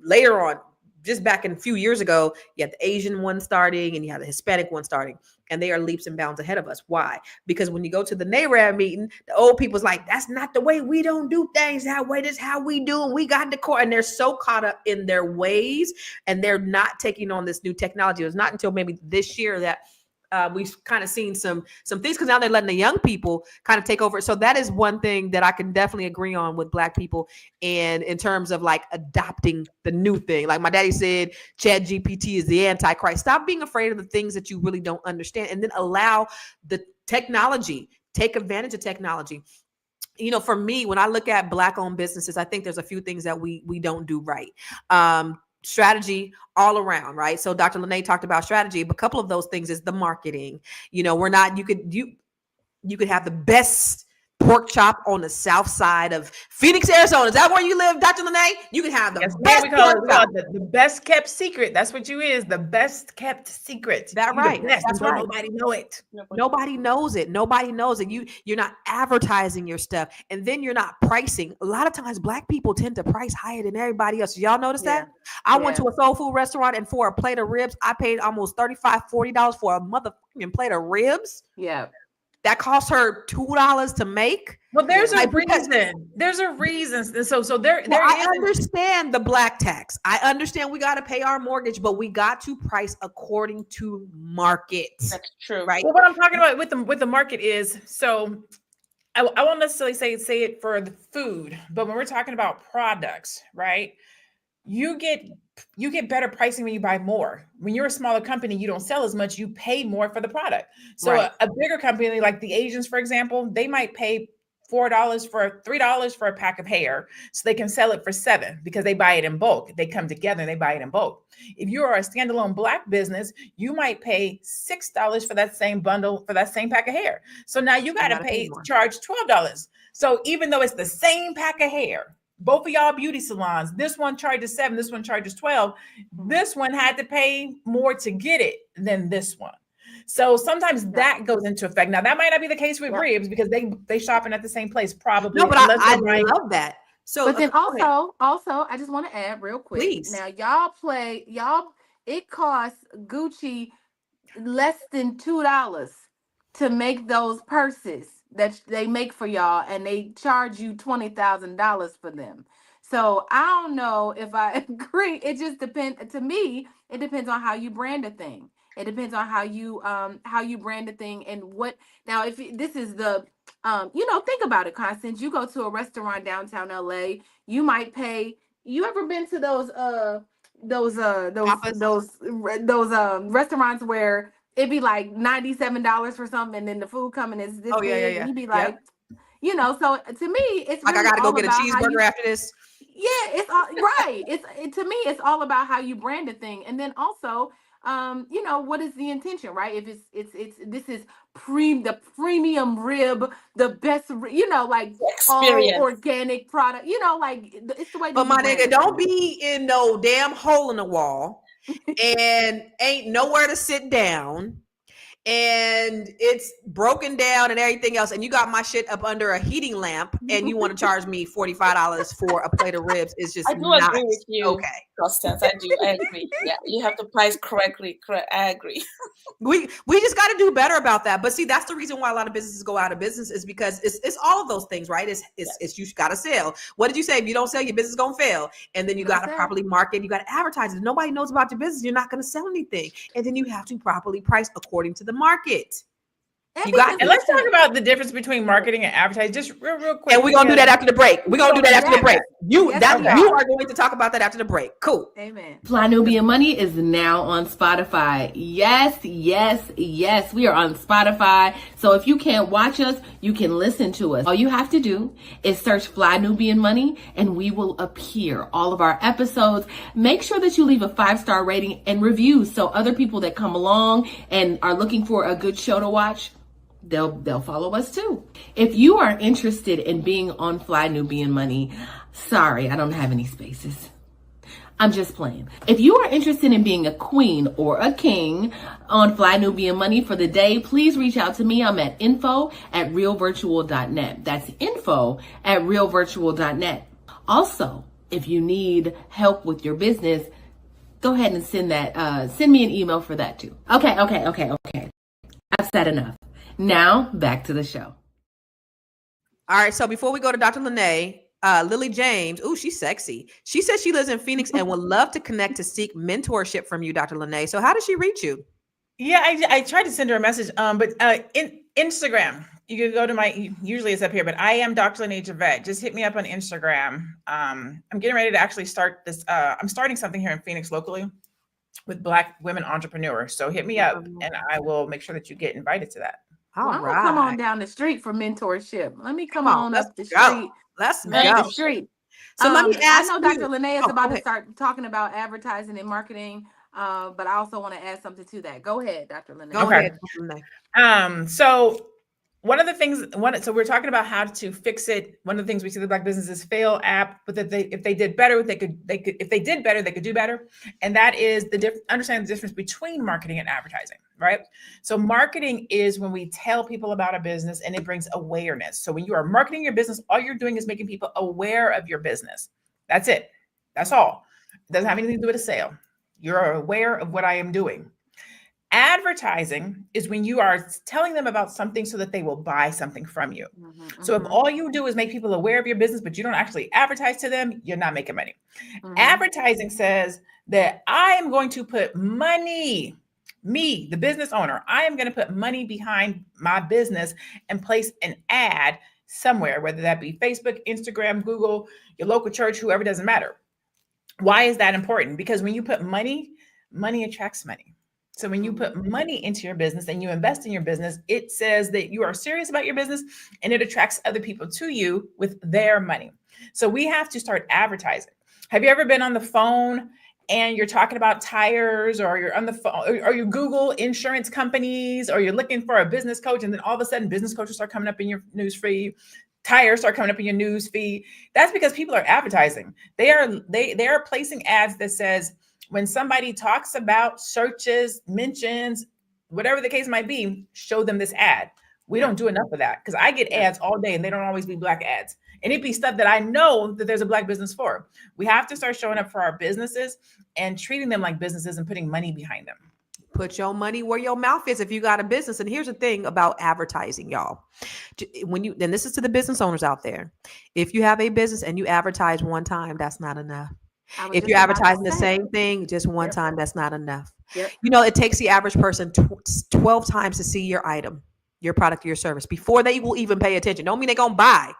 later on, just back in a few years ago, you had the Asian one starting and you had the Hispanic one starting, and they are leaps and bounds ahead of us. Why? Because when you go to the NAREB meeting, the old people's like, that's not the way, we don't do things that way. This is how we do, and we got the core. And they're so caught up in their ways, and they're not taking on this new technology. It was not until maybe this year that we've kind of seen some things, because now they're letting the young people kind of take over. So that is one thing that I can definitely agree on with Black people, and in terms of like adopting the new thing. Like my daddy said, Chat GPT is the Antichrist. Stop being afraid of the things that you really don't understand, and then allow the technology, take advantage of technology. For me, when I look at Black owned businesses, I think there's a few things that we don't do right. Strategy all around, right? So Dr. Lene talked about strategy, but a couple of those things is the marketing. We're not, you could have the best pork chop on the south side of Phoenix, Arizona. Is that where you live, Dr. Lene? You can have the best we call pork chop. it the best kept secret. That's what you is, the best kept secret. That You right. the best. That's right. Nobody know it. Nobody knows it. Nobody knows it. You're not advertising your stuff, and then you're not pricing. A lot of times Black people tend to price higher than everybody else. Y'all notice that? I went to a soul food restaurant, and for a plate of ribs, I paid almost $35-$40 for a motherfucking plate of ribs. Yeah. That cost her $2 to make. Well, there's a reason. There's a reason. So there I understand the Black tax. I understand we got to pay our mortgage, but we got to price according to market. That's true, right? Well, what I'm talking about with the market is, so I won't necessarily say it for the food, but when we're talking about products, right? You get better pricing when you buy more. When you're a smaller company, you don't sell as much, you pay more for the product. So Right. a bigger company like the Asians, for example, they might pay $3 for a pack of hair, so they can sell it for $7 because they buy it in bulk. They come together and they buy it in bulk. If you are a standalone Black business, you might pay $6 for that same bundle, for that same pack of hair. So now you got to charge $12. So even though it's the same pack of hair, both of y'all beauty salons, this one charges $7, this one charges $12. This one had to pay more to get it than this one. So sometimes that goes into effect. Now that might not be the case with ribs because they shopping at the same place probably. No, but I love that. So, but then also, I just want to add real quick. Please. Now it costs Gucci less than $2 to make those purses that they make for y'all, and they charge you $20,000 for them. So I don't know if I agree. It just depends. To me, it depends on how you brand a thing. It depends on how you brand a thing and what. Now, if this is the think about it, Constance. You go to a restaurant downtown LA, you might pay. You ever been to those restaurants where it'd be like $97 for something, and then the food coming is this big, and you'd be like, So to me, it's like, really I gotta go get a cheeseburger after this. Yeah, it's all right. To me, it's all about how you brand a thing, and then also, what is the intention, right? If this is the premium rib, the best, like all organic product, it's the way. But my nigga, don't be in no damn hole in the wall and ain't nowhere to sit down, and it's broken down and everything else, and you got my shit up under a heating lamp, and you want to charge me $45 for a plate of ribs. It's just I do agree with you, okay, Constance. I agree. Yeah, you have to price correctly. I agree. We just got to do better about that. But see, that's the reason why a lot of businesses go out of business, is because it's all of those things, right? It's you got to sell. What did you say? If you don't sell, your business is gonna fail. And then you got to properly market. You got to advertise it. If nobody knows about your business, you're not going to sell anything. And then you have to properly price according to the market. You got And this. let's talk about the difference between marketing and advertising, just real quick. And we're gonna do that after the break. We're gonna do that after the break. You Yes, we you are. are going to talk about that after the break. Cool. Amen. Fly Nubian Money is now on Spotify. Yes, yes, yes. We are on Spotify. So if you can't watch us, you can listen to us. All you have to do is search Fly Nubian Money and we will appear. All of our episodes. Make sure that you leave a 5-star rating and review so other people that come along and are looking for a good show to watch, they'll follow us too. If you are interested in being on Fly Nubian Money, sorry, I don't have any spaces. I'm just playing. If you are interested in being a queen or a king on Fly Nubian Money for the day, please reach out to me. I'm at info@realvirtual.net. That's info@realvirtual.net. Also, if you need help with your business, go ahead and send me an email for that too. Okay. I've said enough. Now back to the show. All right. So before we go to Dr. Lene, Lily James, ooh, she's sexy. She says she lives in Phoenix and would love to connect to seek mentorship from you, Dr. Lene. So how does she reach you? Yeah, I tried to send her a message, but in Instagram, you can go to usually it's up here, but I am Dr. Lene Javette. Just hit me up on Instagram. I'm getting ready to actually start this. I'm starting something here in Phoenix locally with Black women entrepreneurs. So hit me up and I will make sure that you get invited to that. All Well, I'm right. gonna come on down the street for mentorship. Let me come on, on let's up the go. street. Let's Up go. the street. So let me ask I know you. Dr. Lene is Oh, about go to ahead. start talking about advertising and marketing, but I also want to add something to that. Go ahead, Dr. Lene. Go Okay. ahead, Dr. Lene. So one of the things, so we're talking about how to fix it. One of the things we see the Black businesses fail at, but that if they did better, they could do better. And that is understanding the difference between marketing and advertising, right? So marketing is when we tell people about a business and it brings awareness. So when you are marketing your business, all you're doing is making people aware of your business. That's it. That's all. It doesn't have anything to do with a sale. You're aware of what I am doing. Advertising is when you are telling them about something so that they will buy something from you. So if all you do is make people aware of your business, but you don't actually advertise to them, you're not making money. Advertising says that I am going to put money, me, the business owner, I am going to put money behind my business and place an ad somewhere, whether that be Facebook, Instagram, Google, your local church, whoever, doesn't matter. Why is that important? Because when you put money attracts money. So when you put money into your business and you invest in your business, it says that you are serious about your business and it attracts other people to you with their money. So we have to start advertising. Have you ever been on the phone and you're talking about tires, or you're on the phone, or you Google insurance companies, or you're looking for a business coach, and then all of a sudden business coaches start coming up in your news feed, tires start coming up in your news feed? That's because people are advertising. They are placing ads that says, when somebody talks about, searches, mentions, whatever the case might be, show them this ad. We don't do enough of that, because I get ads all day and they don't always be Black ads. And it'd be stuff that I know that there's a Black business for. We have to start showing up for our businesses and treating them like businesses and putting money behind them. Put your money where your mouth is if you got a business. And here's the thing about advertising, y'all. And this is to the business owners out there. If you have a business and you advertise one time, that's not enough. If you're advertising the same thing just one time, that's not enough. You know, it takes the average person 12 times to see your item, your product, your service before they will even pay attention. Don't mean they're going to buy.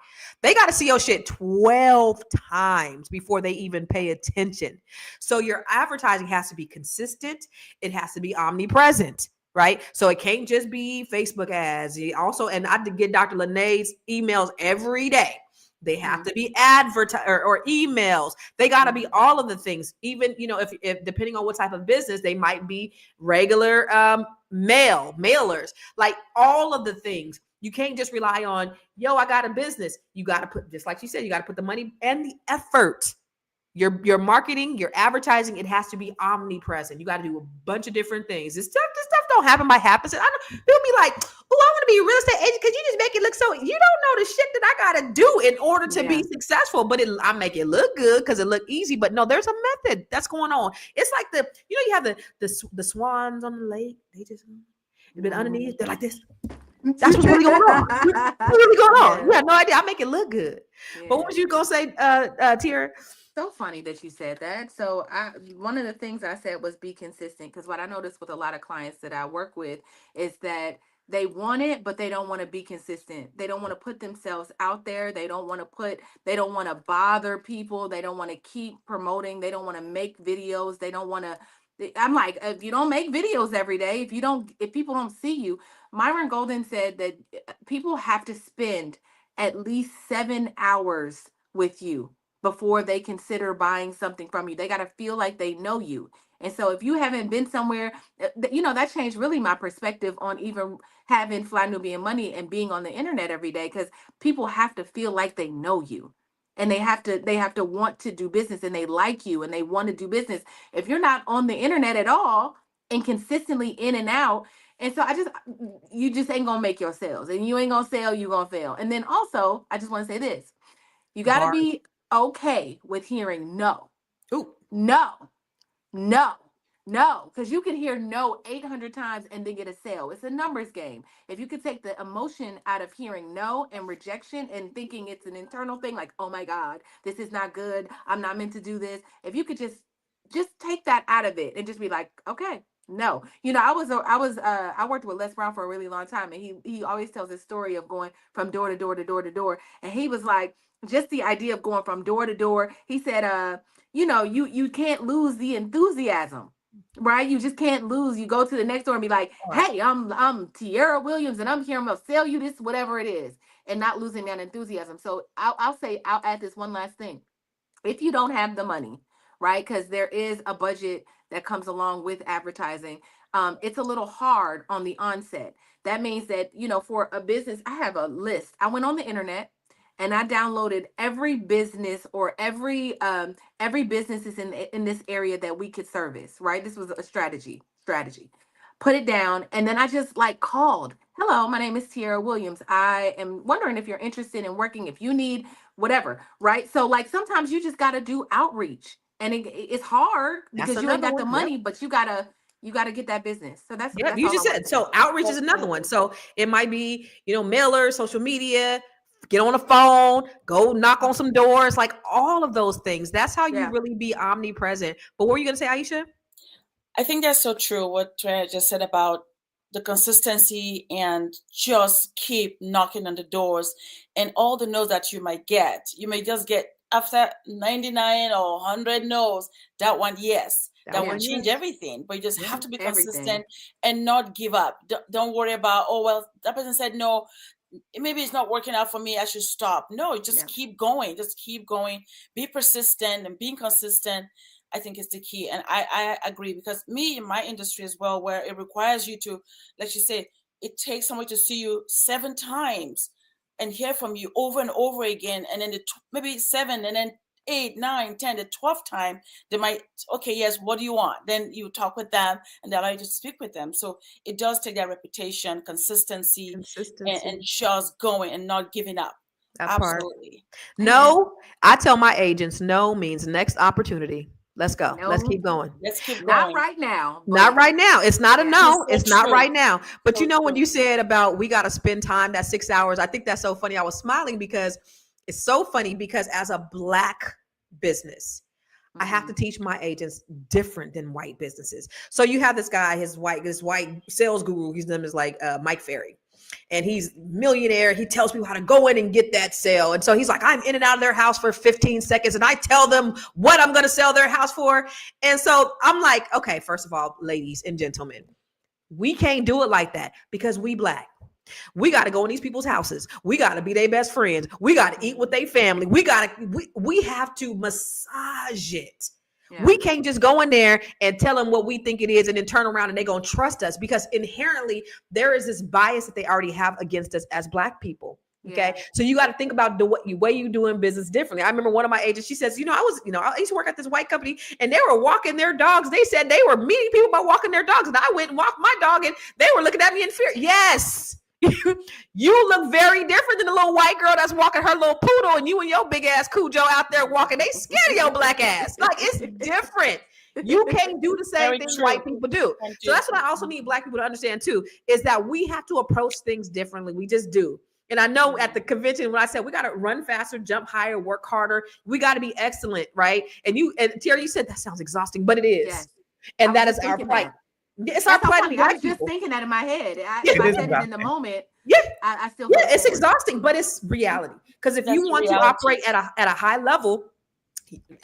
They got to see your shit 12 times before they even pay attention. So your advertising has to be consistent. It has to be omnipresent, right? So it can't just be Facebook ads. Also, and I get Dr. Lene's emails every day. They have to be or emails. They got to be all of the things. Even, you know, if depending on what type of business, they might be regular mailers, like all of the things. You can't just rely on, I got a business. You got to put, just like you said, you got to put the money and the effort. Your marketing, your advertising, it has to be omnipresent. You got to do a bunch of different things. This stuff don't happen by happenstance. People be like, "Oh, I want to be a real estate agent," because you just make it look so. You don't know the shit that I got to do in order to be successful. But I make it look good because it look easy. But no, there's a method that's going on. It's like you have the swans on the lake. They just been underneath. They're like this. That's what's really going on. What's really going on? You have no idea. I make it look good. But what was you gonna say, Tierra? So funny that you said that. So one of the things I said was be consistent, because what I noticed with a lot of clients that I work with is that They want it, but they don't want to be consistent. They don't want to put themselves out there. They don't want to bother people. They don't want to keep promoting. They don't want to make videos. They don't want to. I'm like, if you don't make videos every day, if people don't see you, Myron Golden said that people have to spend at least 7 hours with you before they consider buying something from you. They got to feel like they know you. And so if you haven't been somewhere, that changed really my perspective on even having Fly Nubian Money and being on the internet every day, because people have to feel like they know you. And they have to want to do business, and they like you and they want to do business. If you're not on the internet at all and consistently in and out, and so you just ain't gonna make your sales, and you ain't gonna sell, you gonna fail. And then also, I just want to say this: you got to be okay with hearing no. Ooh. No, no, no, because you can hear no 800 times and then get a sale. It's a numbers game. If you could take the emotion out of hearing no and rejection and thinking it's an internal thing, like, oh my God, this is not good, I'm not meant to do this. If you could just take that out of it and just be like, okay, no. I worked with Les Brown for a really long time, and he always tells this story of going from door to door to door to door. And he was like, just the idea of going from door to door. He said, you can't lose the enthusiasm, right? You just can't lose. You go to the next door and be like, hey, I'm Tierra Williams, and I'm here. I'm gonna sell you this, whatever it is, and not losing that enthusiasm. So I'll add this one last thing. If you don't have the money, right? Because there is a budget that comes along with advertising. It's a little hard on the onset. That means that, for a business, I have a list. I went on the internet and I downloaded every business or every business is in this area that we could service, right? This was a strategy. Put it down, and then I just called. Hello, my name is Tierra Williams. I am wondering if you're interested in working, if you need whatever, right? So sometimes you just got to do outreach, and it's hard because you ain't got the money, but you gotta get that business. So that's you just said. So outreach is another one. So it might be, mailers, social media, get on the phone, go knock on some doors, like all of those things. That's how you really be omnipresent. But what were you going to say, Aisha? I think that's so true. What Trey just said about the consistency and just keep knocking on the doors, and all the no's that you might get. You may just get, after 99 or 100 no's, that one yes. That will change everything. But you just have to be consistent and not give up. Don't worry about, oh, well, that person said no, maybe it's not working out for me, I should stop. No, just keep going. Just keep going. Be persistent, and being consistent, I think, is the key. And I agree, because me in my industry as well, where it requires you to, like you say, it takes someone to see you 7 times and hear from you over and over again. And then maybe 7, and then 8, 9, 10, the 12th time, they might, okay, yes, what do you want? Then you talk with them and they allow you to speak with them. So it does take that reputation, consistency. And just going and not giving up. That Absolutely. Part. No, I tell my agents, no means next opportunity. Let's go. No. Let's keep going. Let's keep going. Not right now. Not right now. It's not a no. It's not true. right now. But So when you said about we got to spend time, that 6 hours, I think that's so funny. I was smiling because it's so funny, because as a Black business, I have to teach my agents different than white businesses. So you have this guy, this white sales guru. His name is Mike Ferry. And he's millionaire. He tells people how to go in and get that sale. And so he's like, I'm in and out of their house for 15 seconds. And I tell them what I'm going to sell their house for. And so I'm like, okay, first of all, ladies and gentlemen, we can't do it like that, because we Black. We got to go in these people's houses. We got to be their best friends. We got to eat with their family. We have to massage it. Yeah. We can't just go in there and tell them what we think it is and then turn around and they're going to trust us, because inherently there is this bias that they already have against us as Black people. Okay. Yeah. So you got to think about the way you doing business differently. I remember one of my agents, she says, I used to work at this white company and they were walking their dogs. They said they were meeting people by walking their dogs. And I went and walked my dog and they were looking at me in fear. Yes. You look very different than the little white girl that's walking her little poodle, and you and your big ass Cujo out there walking. They scared of your Black ass. Like, it's different. You can't do the same thing white people do. So that's what I also need Black people to understand too, is that we have to approach things differently. We just do. And I know at the convention, when I said we got to run faster, jump higher, work harder, we got to be excellent, right? And Tierra, you said that sounds exhausting, but it is. Yes. And that is our plight. It's our That's so plight funny. as I Black was just people. thinking that in my head. Yeah. If I It is said it in the exhausting. moment, Yeah. I still Yeah, feel it's forward. exhausting, but it's reality. Because if you That's want to reality. operate at a high level,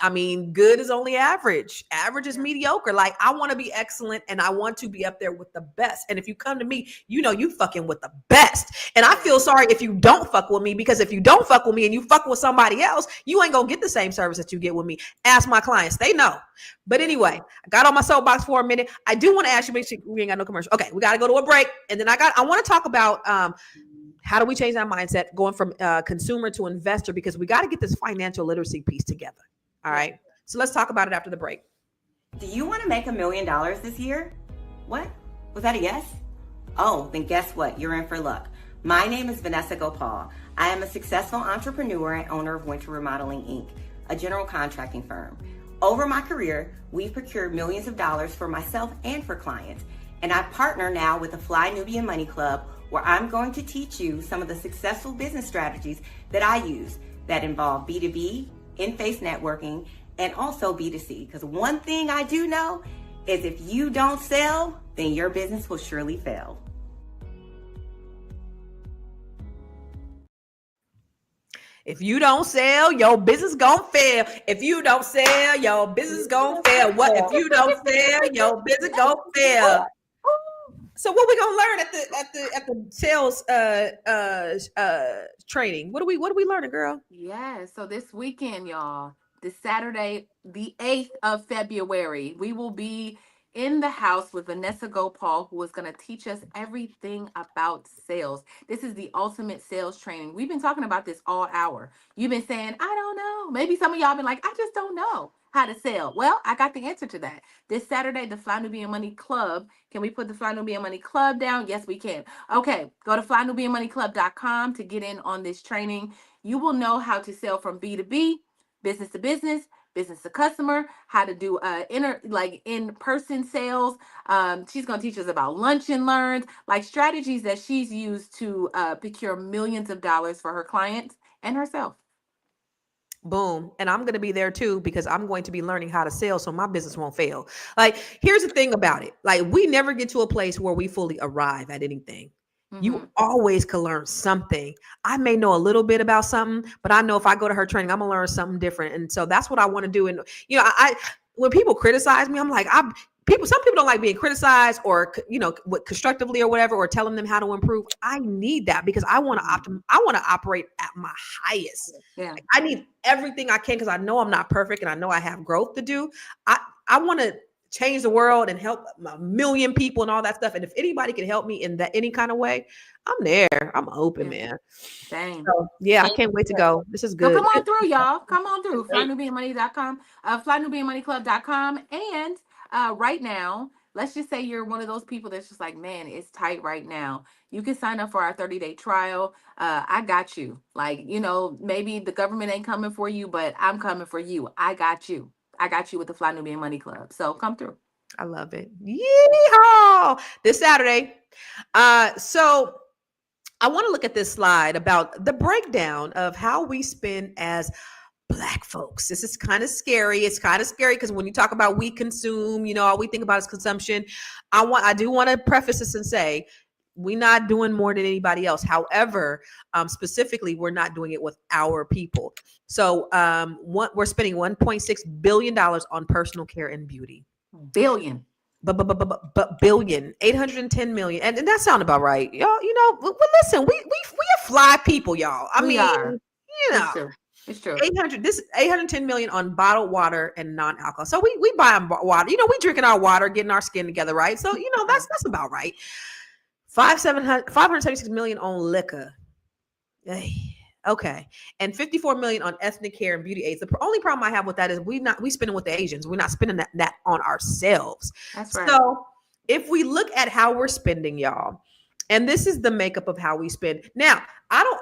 I mean, good is only average. Average is Yeah. mediocre. Like, I want to be excellent and I want to be up there with the best. And if you come to me, you know you fucking with the best. And I feel sorry if you don't fuck with me, because if you don't fuck with me and you fuck with somebody else, you ain't gonna get the same service that you get with me. Ask my clients, they know. But anyway, I got on my soapbox for a minute. I do want to ask you, make sure we ain't got no commercial. Okay, we got to go to a break, and then I want to talk about how do we change that mindset going from consumer to investor, because we got to get this financial literacy piece together. All right. So let's talk about it after the break. Do you want to make $1 million this year? What? Was that a yes? Oh, then guess what? You're in for luck. My name is Vanessa Gopal. I am a successful entrepreneur and owner of Winter Remodeling, Inc., a general contracting firm. Over my career, we've procured millions of dollars for myself and for clients. And I partner now with the Fly Nubian Money Club, where I'm going to teach you some of the successful business strategies that I use that involve B2B, in-face networking, and also B2C. Because one thing I do know is if you don't sell, then your business will surely fail. If you don't sell, your business gonna fail. If you don't sell, your business gonna fail. What if you don't sell, your business gonna fail? So what we gonna learn at the sales training? What are we learning, girl? Yeah. So this weekend, y'all, this Saturday, the 8th of February, we will be in the house with Vanessa Gopal, who is going to teach us everything about sales. This is the ultimate sales training. We've been talking about this all hour. You've been saying, I don't know. Maybe some of y'all been like, I just don't know how to sell. Well, I got the answer to that. This Saturday, the Fly Nubian Money Club. Can we put the Fly Nubian Money Club down? Yes, we can. Okay, go to flynubianmoneyclub.com to get in on this training. You will know how to sell from B2B, business to business, business to customer, how to do in-person sales. She's going to teach us about lunch and learns, like strategies that she's used to procure millions of dollars for her clients and herself. Boom. And I'm going to be there too, because I'm going to be learning how to sell so my business won't fail. Like, here's the thing about it. Like, we never get to a place where we fully arrive at anything. You always can learn something. I may know a little bit about something, but I know if I go to her training, I'm gonna learn something different. And so that's what I want to do. And I when people criticize me, I'm like, some people don't like being criticized or constructively or whatever, or telling them how to improve. I need that because I want to I want to operate at my highest. Yeah. Like, I need everything I can because I know I'm not perfect and I know I have growth to do. I want to change the world and help a million people and all that stuff. And if anybody can help me in that any kind of way, I'm there. I'm open, man. Same. So, yeah, I can't wait to go. This is good. So come on through, y'all. Come on through. FlyNubianMoney.com, FlyNubianMoneyClub.com. And right now, let's just say you're one of those people that's just like, man, it's tight right now. You can sign up for our 30-day trial. I got you. Like, maybe the government ain't coming for you, but I'm coming for you. I got you. I got you with the Fly Nubian Money Club. So come through. I love it. Yeehaw! This Saturday. So I want to look at this slide about the breakdown of how we spend as Black folks. This is kind of scary. It's kind of scary because when you talk about we consume, all we think about is consumption. I do want to preface this and say, we're not doing more than anybody else. However, specifically, we're not doing it with our people. So we're spending $1.6 billion on personal care and beauty. Billion. But billion, 810 million. And that sound about right. Y'all, listen, we are fly people, y'all. We are. It's true. 810 million on bottled water and non-alcohol. So we buy water. We drinking our water, getting our skin together, right? So, that's about right. 576 million on liquor. Okay. And 54 million on ethnic hair and beauty aids. The only problem I have with that is we spending with the Asians. We're not spending that on ourselves. That's right. So if we look at how we're spending, y'all, and this is the makeup of how we spend. Now, I don't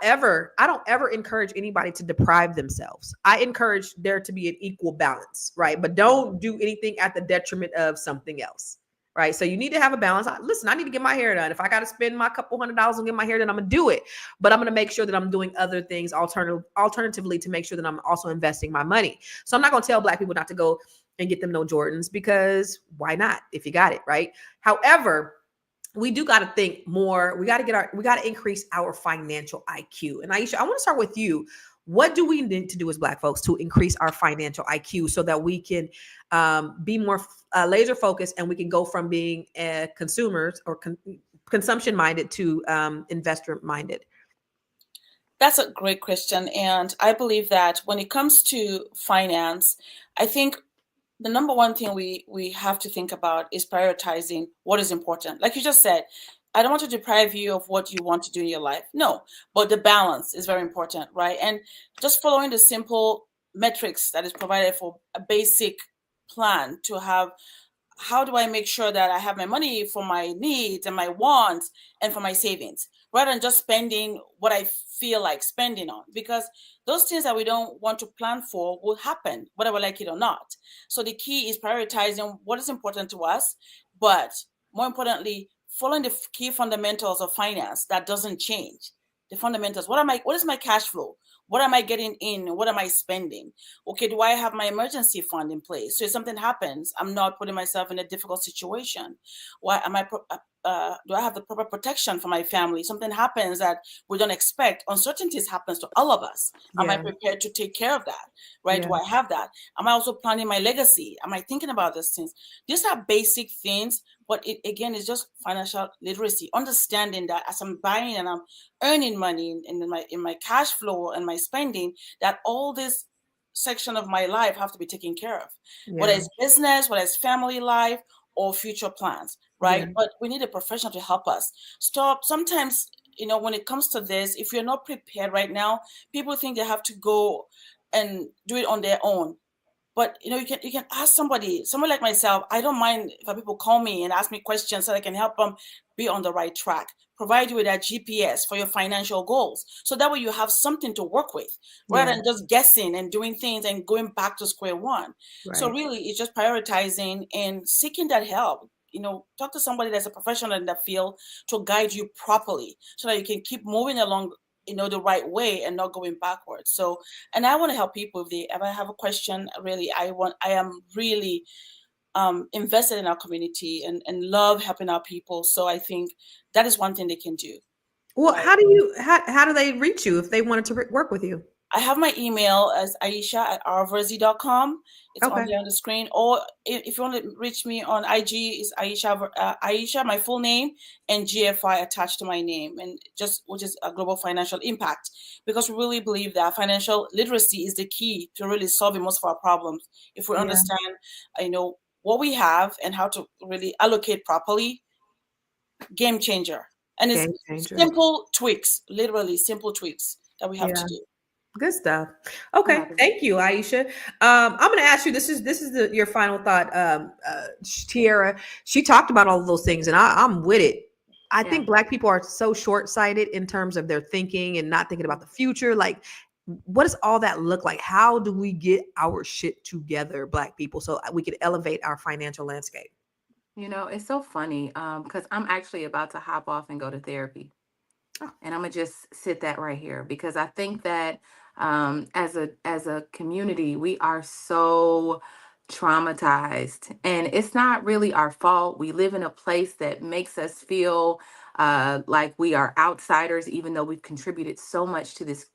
ever encourage anybody to deprive themselves. I encourage there to be an equal balance, right? But don't do anything at the detriment of something else. right? So you need to have a balance. Listen, I need to get my hair done. If I got to spend my couple $100s and get my hair done, I'm gonna do it. But I'm gonna make sure that I'm doing other things alternatively to make sure that I'm also investing my money. So I'm not gonna tell Black people not to go and get them no Jordans, because why not if you got it, right? However, we do got to think more. We got to increase our financial IQ. And Aisha, I want to start with you. What do we need to do as Black folks to increase our financial IQ so that we can be more laser focused, and we can go from being consumers or consumption minded to investor minded? That's a great question. And I believe that when it comes to finance, I think the number one thing we have to think about is prioritizing what is important. Like you just said, I don't want to deprive you of what you want to do in your life. No, but the balance is very important, right? And just following the simple metrics that is provided for a basic plan to have, how do I make sure that I have my money for my needs and my wants and for my savings, rather than just spending what I feel like spending on? Because those things that we don't want to plan for will happen, whether we like it or not. So the key is prioritizing what is important to us, but more importantly, following the key fundamentals of finance that doesn't change. The fundamentals. What is my cash flow? What am I getting in? What am I spending? Okay, do I have my emergency fund in place? So if something happens, I'm not putting myself in a difficult situation. Why am I? Do I have the proper protection for my family? Something happens that we don't expect. Uncertainties happens to all of us. Am I prepared to take care of that? Right? Yeah. Do I have that? Am I also planning my legacy? Am I thinking about these things? These are basic things, but it again is just financial literacy, understanding that as I'm buying and I'm earning money in my cash flow and my spending, that all this section of my life have to be taken care of, whether it's business, whether it's family life or future plans, right? But we need a professional to help us. Stop. Sometimes, when it comes to this, if you're not prepared right now, people think they have to go and do it on their own. But you can ask someone like myself. I don't mind if people call me and ask me questions so I can help them be on the right track. Provide you with that GPS for your financial goals, so that way you have something to work with, rather than just guessing and doing things and going back to square one. So really, it's just prioritizing and seeking that help. Talk to somebody that's a professional in that field to guide you properly, so that you can keep moving along the right way and not going backwards. So, and I want to help people if they ever have a question. Really, I am really invested in our community and love helping our people. So I think that is one thing they can do. Well, how do they reach you if they wanted to work with you? I have my email as aisha@rverzi.com. It's on there on the screen. Or if you want to reach me on IG, is Aisha, my full name, and GFI attached to my name, and which is a global financial impact, because we really believe that financial literacy is the key to really solving most of our problems. If we understand, what we have and how to really allocate properly, game changer. And it's simple tweaks, literally simple tweaks that we have to do. Good stuff. Okay, thank you, Aisha. I'm going to ask you. This is your final thought, Tiara. She talked about all of those things, and I'm with it. I think Black people are so short-sighted in terms of their thinking and not thinking about the future. Like, what does all that look like? How do we get our shit together, Black people, so we can elevate our financial landscape? It's so funny because I'm actually about to hop off and go to therapy. And I'm gonna just sit that right here, because I think that as a community, we are so traumatized, and it's not really our fault. We live in a place that makes us feel like we are outsiders, even though we've contributed so much to this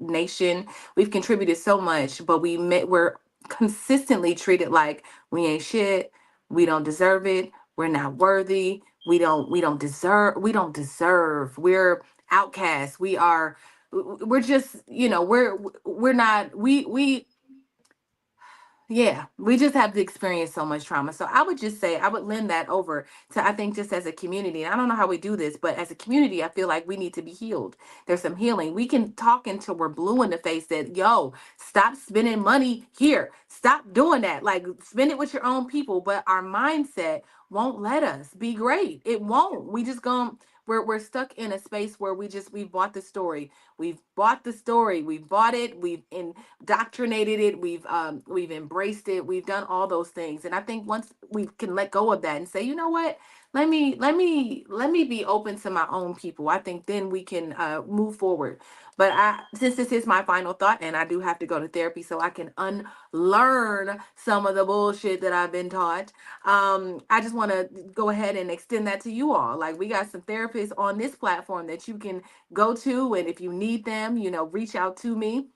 nation. We've contributed so much, but we're consistently treated like we ain't shit. We don't deserve it. We're not worthy. We don't deserve. We're outcasts. We're just, we're not, we just have to experience so much trauma. So I would just say, I would lend that over to, I think, just as a community. And I don't know how we do this, but as a community, I feel like we need to be healed. There's some healing. We can talk until we're blue in the face that, stop spending money here. Stop doing that. Like, spend it with your own people. But our mindset won't let us be great. It won't. We just we're stuck in a space where we bought the story. We've bought the story. We've bought it. We've indoctrinated it. We've embraced it. We've done all those things. And I think once we can let go of that and say, you know what, let me be open to my own people, I think then we can move forward. But since this is my final thought, and I do have to go to therapy so I can unlearn some of the bullshit that I've been taught, I just want to go ahead and extend that to you all. Like, we got some therapists on this platform that you can go to, and if you need them, reach out to me.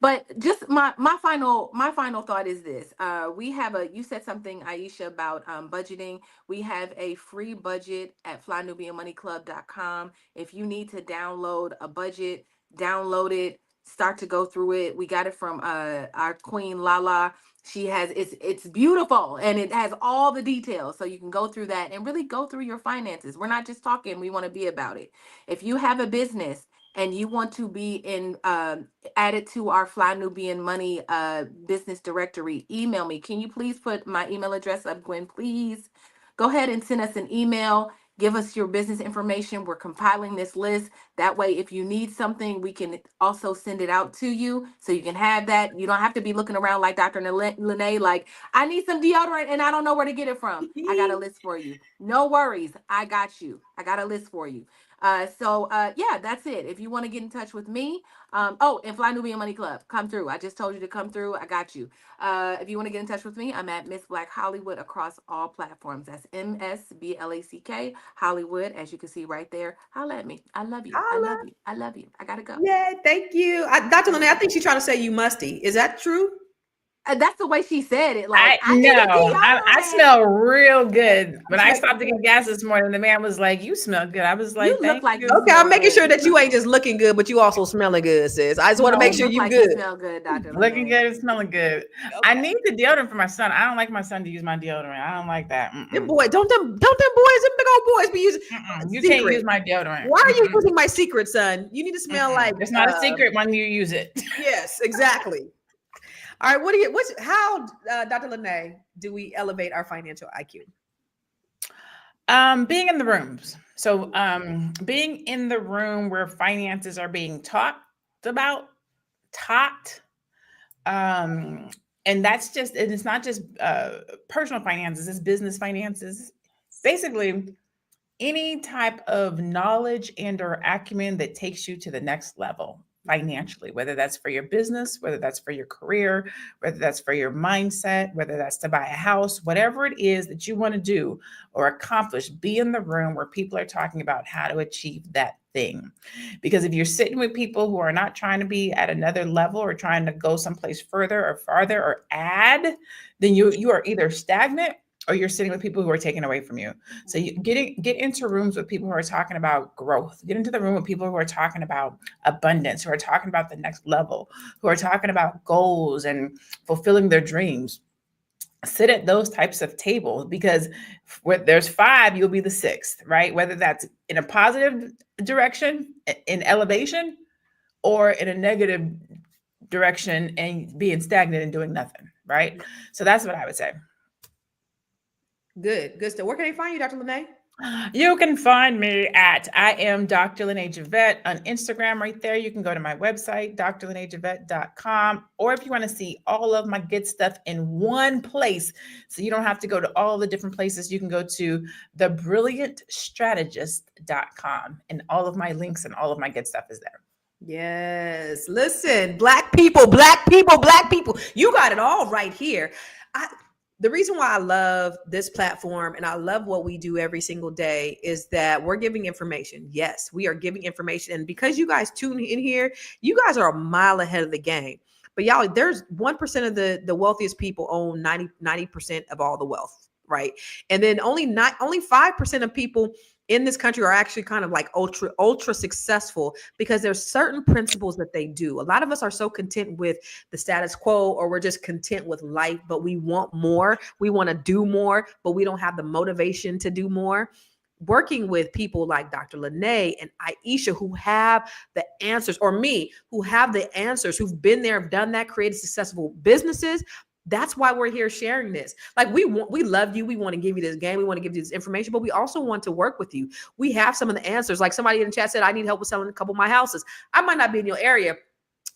But just my final thought is this. We have you said something, Aisha, about budgeting. We have a free budget at flynubianmoneyclub.com. If you need to download a budget, download it, start to go through it. We got it from our queen Lala. She has it's beautiful, and it has all the details, so you can go through that and really go through your finances. We're not just talking, we want to be about it. If you have a business and you want to be added to our Fly Nubian Money business directory, email me. Can you please put my email address up, Gwen? Please go ahead and send us an email. Give us your business information. We're compiling this list. That way, if you need something, we can also send it out to you so you can have that. You don't have to be looking around like Dr. Lene, like, I need some deodorant and I don't know where to get it from. I got a list for you. No worries. I got you. I got a list for you. Yeah, that's it. If you want to get in touch with me, and Fly Nubian Money Club, come through. I just told you to come through. I got you. If you want to get in touch with me, I'm at Miss Black Hollywood across all platforms. That's MSBLACK Hollywood, as you can see right there. Holla at me. I love you. I love you. I love you. I gotta go. Yeah, thank you. Dr. Lene, I think she's trying to say you musty. Is that true? That's the way she said it. Like, I smell real good. When I stopped to get gas this morning, the man was like, "You smell good." I was like, "You look like you." Okay, I'm making sure that you ain't just looking good, but you also smelling good, sis. I just want to make sure you good. You smell good, Dr. Looking good and smelling good. Okay. I need the deodorant for my son. I don't like my son to use my deodorant. I don't like that. Them boys, don't them boys, them big old boys be using. You can't use my deodorant. Why are you using my secret, son? You need to smell like. It's not a secret when you use it. Yes, exactly. All right, how, Dr. Lene, do we elevate our financial IQ? Being in the rooms. So being in the room where finances are being taught. And it's not just personal finances, it's business finances. Basically, any type of knowledge and or acumen that takes you to the next level financially, whether that's for your business, whether that's for your career, whether that's for your mindset, whether that's to buy a house, whatever it is that you want to do or accomplish, be in the room where people are talking about how to achieve that thing. Because if you're sitting with people who are not trying to be at another level or trying to go someplace further or farther or add, then you are either stagnant or you're sitting with people who are taking away from you. So you get into rooms with people who are talking about growth. Get into the room with people who are talking about abundance, who are talking about the next level, who are talking about goals and fulfilling their dreams. Sit at those types of tables, because where there's 5, you'll be the 6th, right? Whether that's in a positive direction, in elevation, or in a negative direction and being stagnant and doing nothing, right? So that's what I would say. Good stuff. Where can they find you, Dr. Lene? You can find me at I am Dr. Lene Javette on Instagram. Right there, you can go to my website, drlenejavette.com, or if you want to see all of my good stuff in one place, so you don't have to go to all the different places, you can go to thebrilliantstrategist.com, and all of my links and all of my good stuff is there. Yes. Listen, black people. You got it all right here. The reason why I love this platform and I love what we do every single day is that we're giving information. Yes, we are giving information. And because you guys tune in here, you guys are a mile ahead of the game. But y'all, there's 1% of the wealthiest people own 90% of all the wealth, right? And then only 5% of people in this country are actually kind of like ultra successful because there's certain principles that they do. A lot of us are so content with the status quo, or we're just content with life, but we want more. We want to do more, but we don't have the motivation to do more. Working with people like Dr. Lene and Aisha, who have the answers, or me, who have the answers, who've been there, done that, created successful businesses, That's why we're here sharing this. Like we love you. We want to give you this game. We want to give you this information, but we also want to work with you. We have some of the answers. Like somebody in the chat said, I need help with selling a couple of my houses. I might not be in your area,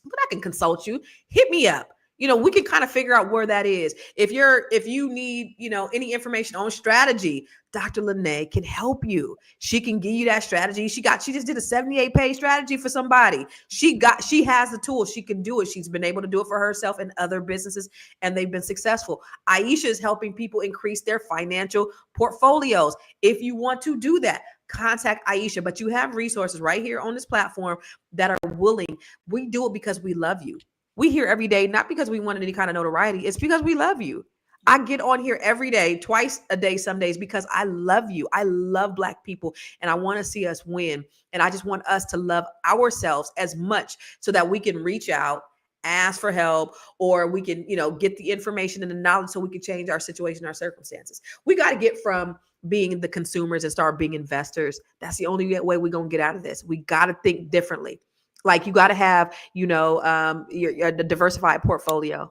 but I can consult you. Hit me up. We can kind of figure out where that is. If you need, any information on strategy, Dr. Lene can help you. She can give you that strategy. She just did a 78-page strategy for somebody. She has the tools. She can do it. She's been able to do it for herself and other businesses, and they've been successful. Aisha is helping people increase their financial portfolios. If you want to do that, contact Aisha, but you have resources right here on this platform that are willing. We do it because we love you. We here every day, not because we want any kind of notoriety. It's because we love you. I get on here every day, twice a day, some days, because I love you. I love Black people, and I want to see us win. And I just want us to love ourselves as much so that we can reach out, ask for help, or we can, get the information and the knowledge so we can change our situation, our circumstances. We got to get from being the consumers and start being investors. That's the only way we're going to get out of this. We got to think differently. Like you got to have, your diversified portfolio.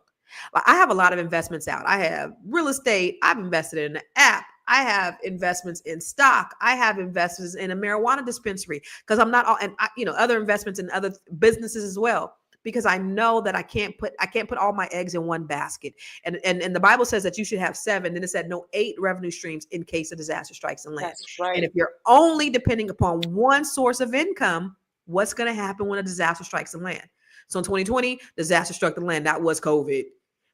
I have a lot of investments out. I have real estate. I've invested in an app. I have investments in stock. I have investments in a marijuana dispensary because I'm not all, and other investments in other businesses as well, because I know that I can't put all my eggs in one basket. And the Bible says that you should have 7. Then it said 8 revenue streams in case a disaster strikes the land. That's right. And if you're only depending upon one source of income, what's going to happen when a disaster strikes the land? So in 2020, disaster struck the land. That was COVID.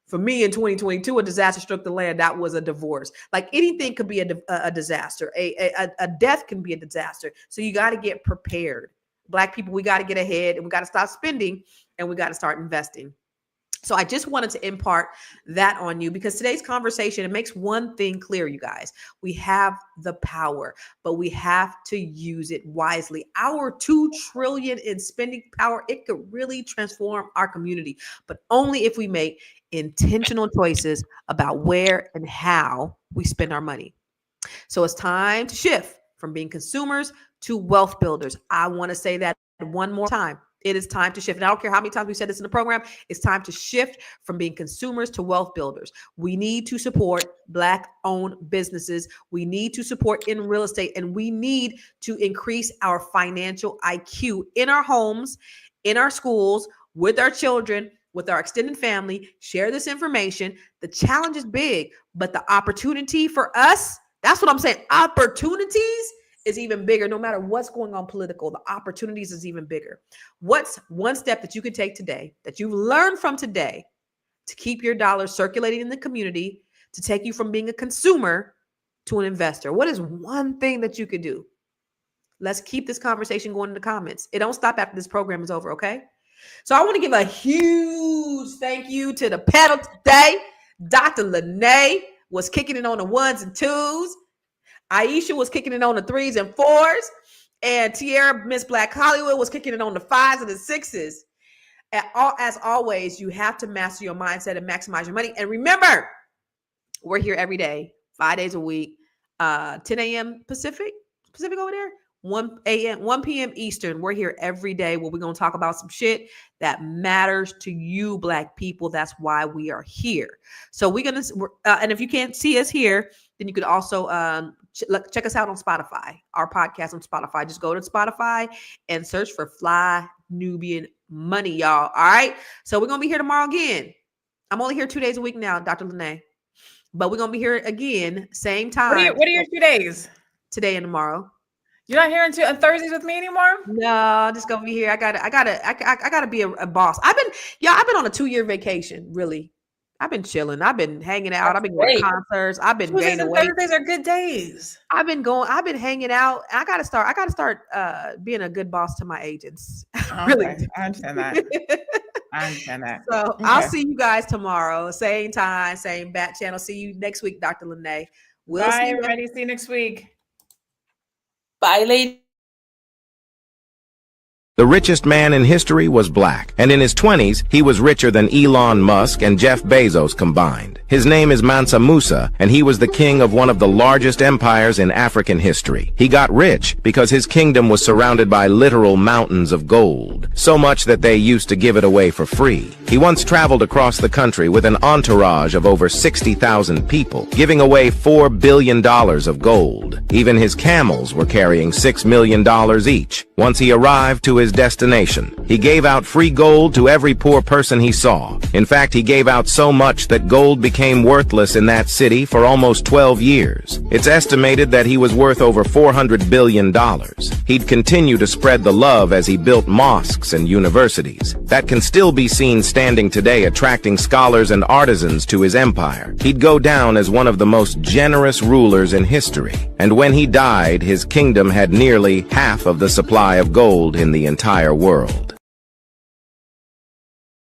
For me in 2022, a disaster struck the land. That was a divorce. Like anything could be a disaster. A death can be a disaster. So you got to get prepared. Black people, we got to get ahead, and we got to stop spending, and we got to start investing. So I just wanted to impart that on you, because today's conversation, it makes one thing clear, you guys. We have the power, but we have to use it wisely. Our $2 trillion in spending power, it could really transform our community, but only if we make intentional choices about where and how we spend our money. So it's time to shift from being consumers to wealth builders. I want to say that one more time. It is time to shift. And I don't care how many times we said this in the program. It's time to shift from being consumers to wealth builders. We need to support Black-owned businesses. We need to support in real estate, and we need to increase our financial IQ in our homes, in our schools, with our children, with our extended family. Share this information. The challenge is big, but the opportunity for us, that's what I'm saying. Opportunities is even bigger. No matter what's going on political, the opportunities is even bigger. What's one step that you can take today, that you've learned from today, to keep your dollars circulating in the community, to take you from being a consumer to an investor? What is one thing that you could do? Let's keep this conversation going in the comments. It don't stop after this program is over, okay? So I want to give a huge thank you to the panel today. Dr. Lene was kicking it on the 1s and 2s. Aisha was kicking it on the 3s and 4s. And Tierra, Miss Black Hollywood, was kicking it on the 5s and the 6s. As always, you have to master your mindset and maximize your money. And remember, we're here every day, 5 days a week, 10 a.m. Pacific over there, 1 p.m. Eastern. We're here every day where we're going to talk about some shit that matters to you, Black people. That's why we are here. So and if you can't see us here, then you could also check us out on Spotify, our podcast on Spotify. Just go to Spotify and search for Fly Nubian Money, y'all. All right. So we're going to be here tomorrow again. I'm only here 2 days a week now, Dr. Lene, but we're going to be here again, same time. What are your 2 days? Today and tomorrow. You're not here on Thursdays with me anymore? No, I'm just gonna be here. I gotta be a boss. I've been on a 2-year vacation, really. I've been chilling. I've been hanging out. I've been going to concerts. I've been gaining weight. Thursdays are good days. I've been hanging out. I gotta start being a good boss to my agents. Really. Okay. I understand that. So okay. I'll see you guys tomorrow. Same time, same bat channel. See you next week, Dr. Lene. Bye, everybody. See you next week. Bye, ladies. The richest man in history was black, and in his 20s, he was richer than Elon Musk and Jeff Bezos combined. His name is Mansa Musa, and he was the king of one of the largest empires in African history. He got rich because his kingdom was surrounded by literal mountains of gold, so much that they used to give it away for free. He once traveled across the country with an entourage of over 60,000 people, giving away $4 billion of gold. Even his camels were carrying $6 million each. Once he arrived to his destination, he gave out free gold to every poor person he saw. In fact, he gave out so much that gold became worthless in that city for almost 12 years. It's estimated that he was worth over $400 billion. He'd continue to spread the love as he built mosques and universities that can still be seen standing today, attracting scholars and artisans to his empire. He'd go down as one of the most generous rulers in history. And when he died, his kingdom had nearly half of the supply of gold in the entire world.